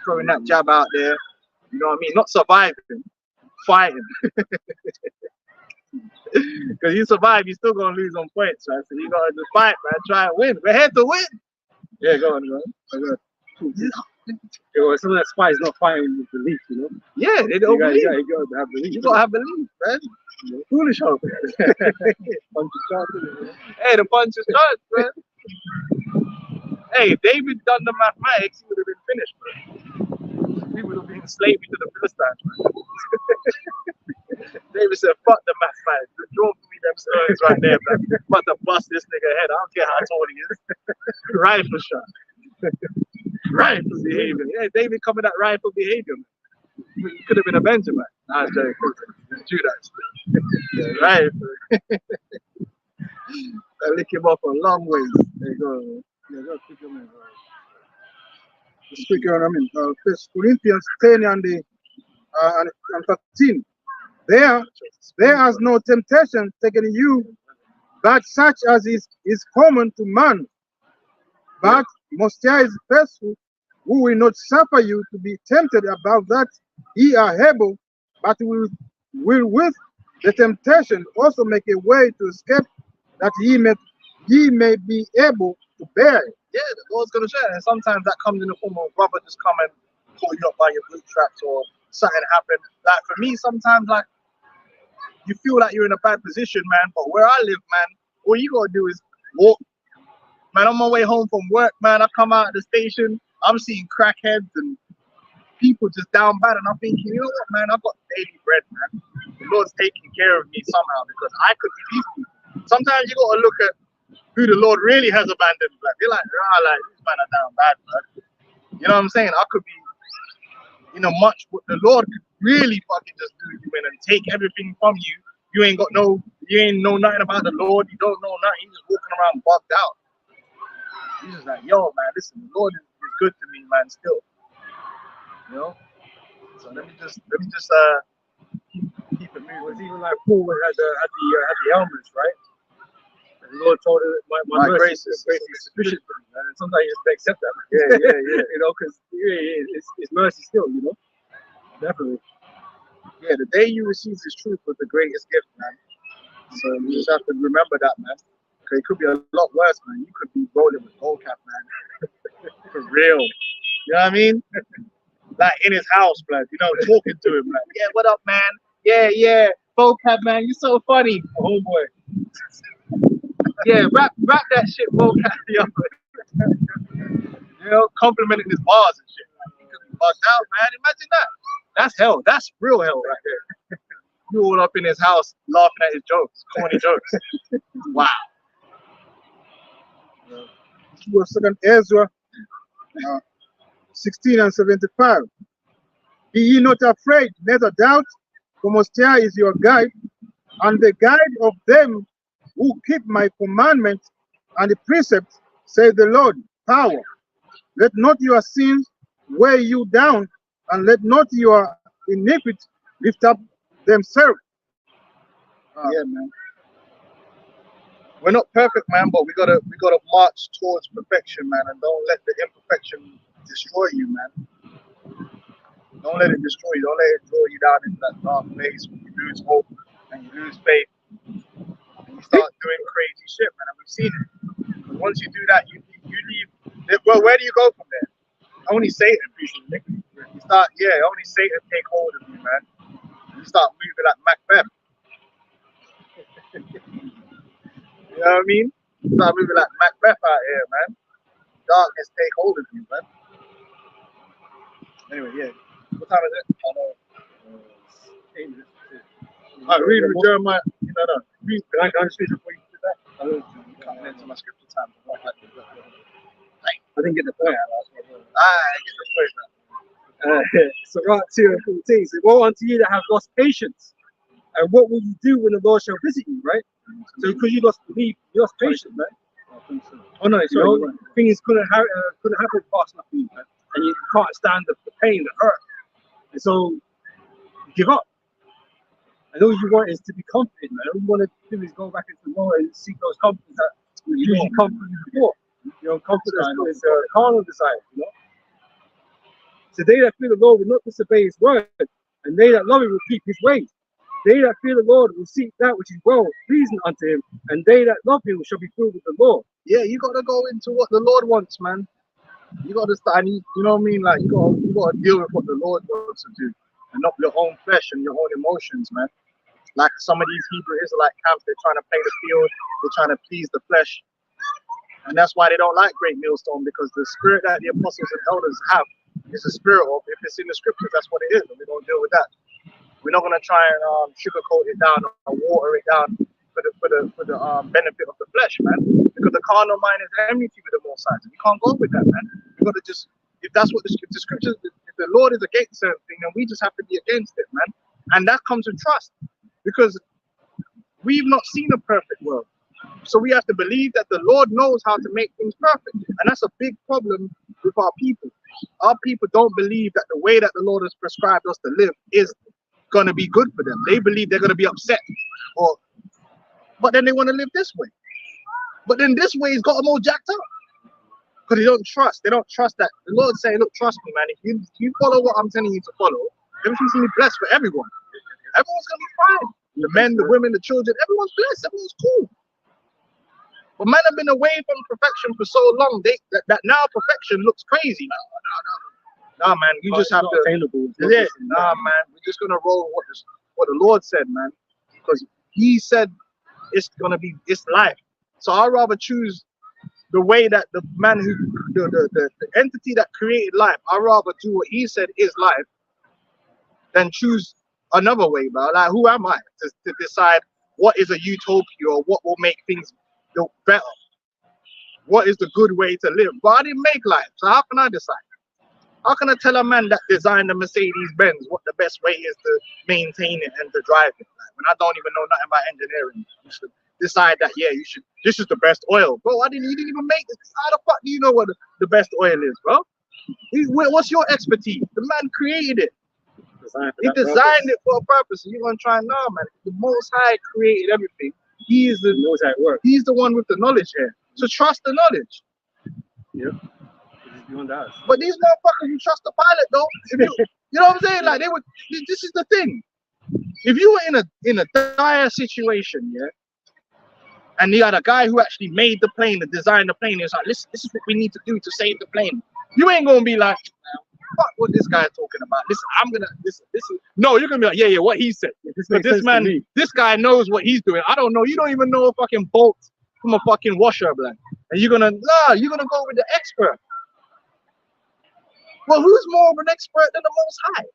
Throwing that jab out there. You know what I mean? Not surviving, fighting. Because you survive, you're still gonna lose on points, right? So you gotta just fight, man. Try and win. We're here to win. Yeah, go on, man. Some of that fight is not fighting with belief, Yeah, they don't believe. You gotta have belief. You gotta have belief, man. Foolish hope. Hey, the punch is done, man. Hey, if David done the mathematics, he would have been finished, man. He would have been slavery to the Philistines, man. David said, fuck the mathematics. Draw for me them stones right there, man. I'm about to bust this nigga head. I don't care how tall he is. Rifle shot. Rifle behavior. Yeah, David coming at rifle behavior, man. He could have been a Benjamin. Nah, I'm joking. Judas. Yeah, rifle. I lick him up a long ways. There you go. Yeah, just quickly, just quickly, First Corinthians 10 and 13. There has no temptation taken you, but such as is common to man. But Most High is faithful, who will not suffer you to be tempted above that ye are able, but will with the temptation also make a way to escape, that ye may be able to bear it. Yeah, the Lord's gonna share. And sometimes that comes in the form of brother just come and pull you up by your bootstraps or something happen. Like for me, sometimes like you feel like you're in a bad position, man. But where I live, man, all you gotta do is walk. Man, on my way home from work, man, I come out of the station, I'm seeing crackheads and people just down bad, and I'm thinking, you know what, man, I've got daily bread, man. The Lord's taking care of me somehow because I could be these people. Sometimes you gotta look at who the Lord really has abandoned, man. You're like, like these men are down bad, man. You know what I'm saying? I could be, much what the Lord could really fucking just do you in and take everything from you. You ain't know nothing about the Lord. You don't know nothing. You're just walking around bugged out. You're just like, yo, man, listen, the Lord is good to me, man, still. You know? So let me just keep it moving. It was even like Paul had the elements, right? And the Lord told him, my grace is sufficient for you, man. And sometimes you just accept that. Yeah. Because it's mercy still, Definitely. Yeah, the day you receive this truth was the greatest gift, man. So you just have to remember that, man. Because it could be a lot worse, man. You could be rolling with gold cap, man. For real. You know what I mean? Like in his house, blood. Talking to him, like, yeah, what up, man? Yeah. Vocab, man, you so funny. Homeboy. Yeah, rap that shit, vocab, yo. Complimenting his bars and shit. He could be bugged out, man. Imagine that. That's hell. That's real hell right there. You all up in his house laughing at his jokes, corny jokes. Wow. Second Ezra 16 and 75. Be ye not afraid, neither doubt, for Most High is your guide, and the guide of them who keep my commandments and the precepts, says the Lord, power. Let not your sins weigh you down, and let not your iniquity lift up themselves. Yeah, man. We're not perfect, man, but we gotta march towards perfection, man, and don't let the imperfection destroy you, man. Don't let it destroy you. Don't let it draw you down into that dark place when you lose hope and you lose faith and you start doing crazy shit, man. And we've seen it. Because once you do that, you leave. Well, where do you go from there? Only Satan, basically. Only Satan take hold of you, man. You start moving like Macbeth. You know what I mean? You start moving like Macbeth out here, man. Darkness take hold of you, man. Anyway, yeah. What time is it? I know. 8 minutes. Alright, read with Jeremiah. Read. Can I just read before you do that? I'm coming into my scripture time. I didn't get the point out last one. I get the point now. So right 2 and 14 says, woe unto you that have lost patience, and what will you do when the Lord shall visit you, right? So because you lost belief, you lost patience, man. Oh no, sorry. Things couldn't happen fast enough for you, man. And you can't stand the pain, the hurt. And so you give up. And all you want is to be comforted, man. All you want to do is go back into the Lord and seek those comforts that you usually comforted before. Comfort is a carnal desire, So they that fear the Lord will not disobey his word, and they that love him will keep his ways. They that fear the Lord will seek that which is well pleasing unto him, and they that love him shall be filled with the Lord. Yeah, you gotta go into what the Lord wants, man. You gotta start, you know what I mean? Like you gotta deal with what the Lord wants to do, and not your own flesh and your own emotions, man. Like some of these Hebrew Israelite camps, they're trying to play the field, they're trying to please the flesh. And that's why they don't like Great Millstone, because the spirit that the apostles and elders have is a spirit of, if it's in the scriptures, that's what it is, and we don't deal with that. We're not gonna try and sugarcoat it down or water it down for the benefit of the flesh, man. Because the carnal mind is enmity with the Most High. We can't go with that, man. We gotta just, if that's what the scriptures, if the Lord is against certain thing, then we just have to be against it, man. And that comes with trust, because we've not seen a perfect world. So we have to believe that the Lord knows how to make things perfect. And that's a big problem with our people. Our people don't believe that the way that the Lord has prescribed us to live is going to be good for them. They believe they're going to be upset, but then they want to live this way. But then this way has got them all jacked up because they don't trust. They don't trust that the Lord say, look, trust me, man. If you follow what I'm telling you to follow, everything's going to be blessed for everyone. Everyone's going to be fine. The men, the women, the children, everyone's blessed. Everyone's cool. But man have been away from perfection for so long, that now perfection looks crazy. No, man, you just have to. Yeah, nah, man, we're just gonna roll what the Lord said, man, because He said it's life. So I'd rather choose the way that the man who the entity that created life. I'd rather do what He said is life than choose another way, bro. Like, who am I to decide what is a utopia or what will make things better? What is the good way to live? But I didn't make life, so how can I decide? How can I tell a man that designed the Mercedes Benz what the best way is to maintain it and to drive it? Like, when I don't even know nothing about engineering, you should decide that, yeah, this is the best oil. Bro, you didn't even make this. How the fuck do you know what the best oil is, bro? What's your expertise? The man created it. He designed it for a purpose. And you're gonna try, nah, man. The Most High created everything. He's the one with the knowledge here. So trust the knowledge. Yeah. But these motherfuckers, you trust the pilot though. If you know what I'm saying? Like this is the thing. If you were in a dire situation, yeah, and you had a guy who actually made the plane, designed the plane, it's like, listen, this is what we need to do to save the plane. You ain't gonna be like, fuck what this guy talking about. Listen, no, you're gonna be like, yeah, what he said. But this guy knows what he's doing. I don't know. You don't even know a fucking bolt from a fucking washer, man. And you're gonna go with the expert. Well, who's more of an expert than the Most High?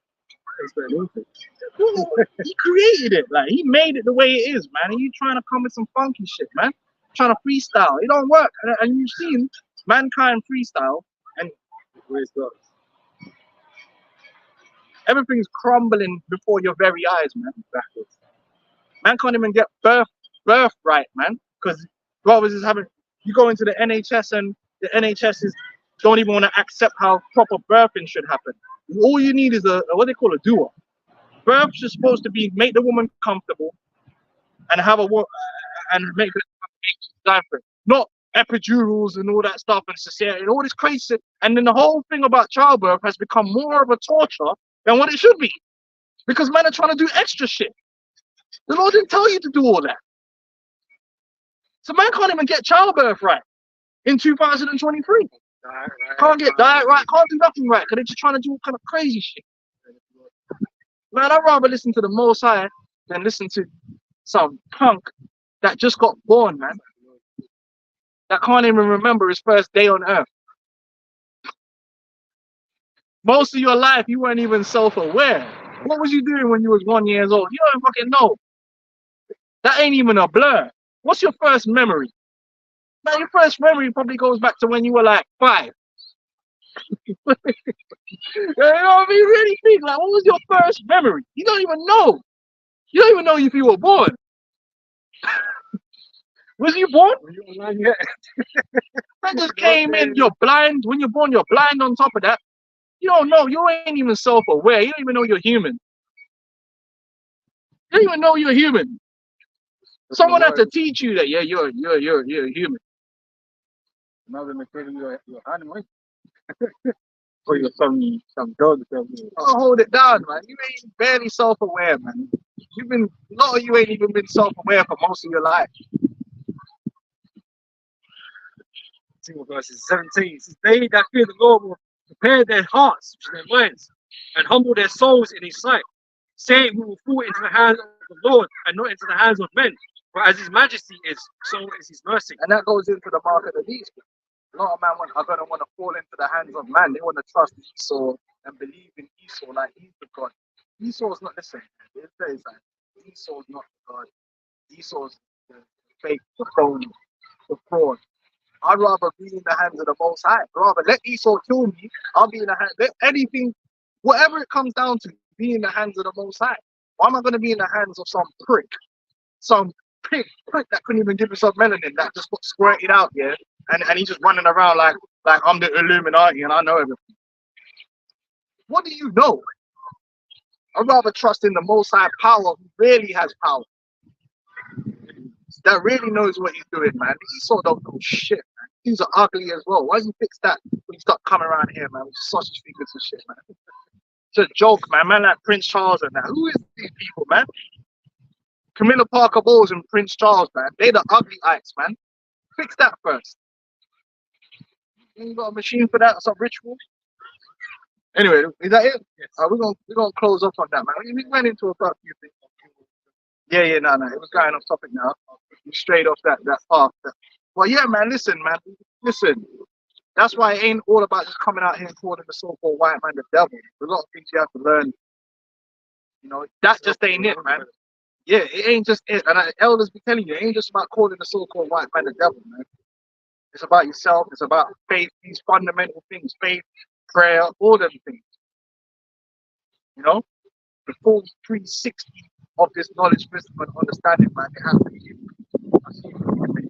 He created it. Like, he made it the way it is, man. And you trying to come with some funky shit, man. Trying to freestyle. It don't work. And you've seen mankind freestyle, and everything's crumbling before your very eyes, man. Backwards. Man can't even get birth right, man. Because brothers is having, you go into the NHS and the NHS don't even want to accept how proper birthing should happen. All you need is what they call a doer. Birth is supposed to be make the woman comfortable and have and make it time for it. Not epidurals and all that stuff and cesarean and all this crazy. And then the whole thing about childbirth has become more of a torture than what it should be, because men are trying to do extra shit. The Lord didn't tell you to do all that. So man can't even get childbirth right in 2023. Can't get diet right, can't do nothing right, because they're just trying to do all kind of crazy shit. Man, I'd rather listen to the Most High than listen to some punk that just got born, man. That can't even remember his first day on earth. Most of your life, you weren't even self-aware. What was you doing when you was 1 year old? You don't fucking know. That ain't even a blur. What's your first memory? Man, your first memory probably goes back to when you were like 5. You know what I mean? Really think, like, what was your first memory? You don't even know. You don't even know if you were born. Was you born? That just came in, you're blind. When you're born, you're blind on top of that. You don't know. You ain't even self-aware. You don't even know you're human. You don't even know you're human. Someone had to teach you that, yeah, you're human. You're animal. Or you're some dog. Oh, hold it down, man. You ain't barely self-aware, man. A lot of you ain't even been self-aware for most of your life. Verses 17 says, they that fear the Lord will prepare their hearts, their minds, and humble their souls in his sight, saying we will fall into the hands of the Lord and not into the hands of men. For as his majesty is, so is his mercy. And that goes into the mark of the beast. A lot of men are going to want to fall into the hands of man. They want to trust Esau and believe in Esau like he's the God. Esau's not, listen, Esau's not the God. Esau's the fake, the phony, the fraud. I'd rather be in the hands of the Most High. Rather let Esau kill me. I'll be in the hands. Let anything, whatever it comes down to, be in the hands of the Most High. Why am I going to be in the hands of some prick, some prick that couldn't even give himself melanin, that just got squirted out, yeah, and he's just running around like I'm the Illuminati and I know everything. What do you know? I'd rather trust in the Most High power who really has power, that really knows what he's doing, man. Esau don't know shit, man. Things are ugly as well. Why don't you fix that when you start coming around here, man, with sausage fingers and shit, man? It's a joke, man. Man like Prince Charles and that. Who is these people, man? Camilla Parker Bowles and Prince Charles, man. They the ugly ites, man. Fix that first. You got a machine for that? Some ritual? Anyway, is that it? Yes. We're gonna close up on that, man. We went into a few things. Yeah, no. It was going off topic now. We straight off that path. Well, yeah, man. Listen. That's why it ain't all about just coming out here and calling the so-called white man the devil. There's a lot of things you have to learn. You know, that just ain't it, man. Yeah, it ain't just it. And elders be telling you, it ain't just about calling the so-called white man the devil, man. It's about yourself. It's about faith, these fundamental things, faith, prayer, all them things. You know, the full 360 of this knowledge, wisdom, and understanding, man. It has to be you.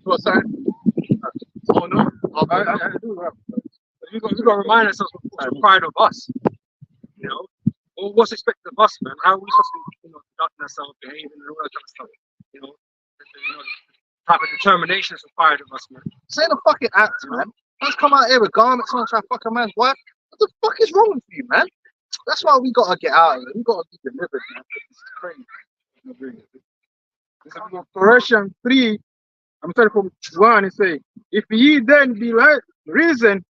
What's that? Oh no, I do have. You got to remind ourselves what's required of us. You know, or what's expected of us, man. How are we supposed to, conducting ourselves, behaving, and all that kind of stuff. You know, the type of determination is required of us, man. Say the fucking act, man. Let's come out here with garments on, try to fuck a man's wife. What the fuck is wrong with you, man? That's why we gotta get out of it. We gotta be delivered, man. This is crazy. Colossians 3, I'm starting from 1, it says, if ye then be like reason,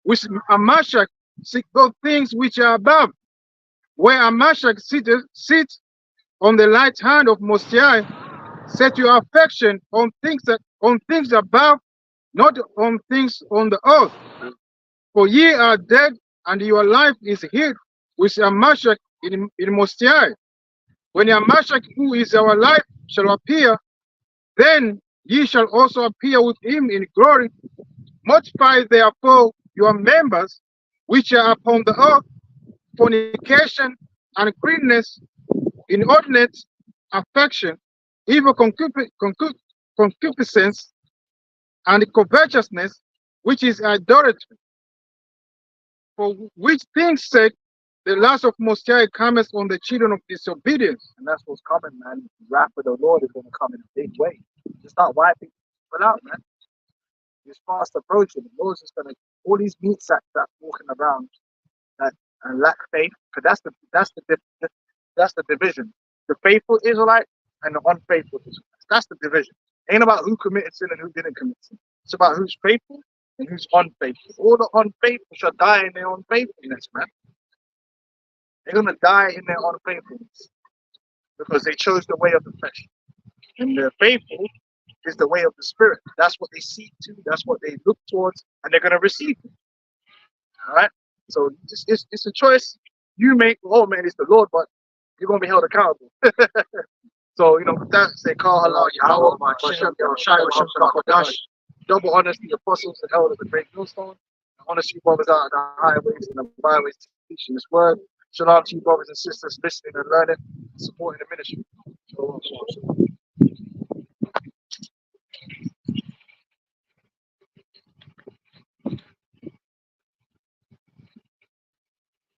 which Amashak seek those things which are above, where Amashak sits on the right hand of Most High, set your affection on things above, not on things on the earth. For ye are dead, and your life is hid with Amashak in Most High. When Amashak, who is our life, shall appear, then ye shall also appear with him in glory. Multiply therefore your members which are upon the earth, fornication, uncleanness, inordinate affection, evil concupiscence, and covetousness, which is idolatry. For which things sake the last of Most High cometh on the children of disobedience. And that's what's coming, man. The wrath of the Lord is going to come in a big way. Just start wiping people out, man. It's fast approaching. The Lord's just going to, all these meat sacks that walking around and lack faith, because that's the division. The faithful Israelite and the unfaithful Israelite. That's the division. It ain't about who committed sin and who didn't commit sin. It's about who's faithful and who's unfaithful. All the unfaithful shall die in their unfaithfulness, man. They're going to die in their unfaithfulness because they chose the way of the flesh. And the faithful is the way of the spirit. That's what they seek to. That's what they look towards, and they're going to receive it. All right? So it's a choice you make. Oh, man, it's the Lord, but you're going to be held accountable. So, with that, say, double honors the apostles and elders of the great millstone. Honor you brothers out of the highways and the byways teaching this word. Shalom to you brothers and sisters listening and learning and supporting the ministry. Shalom.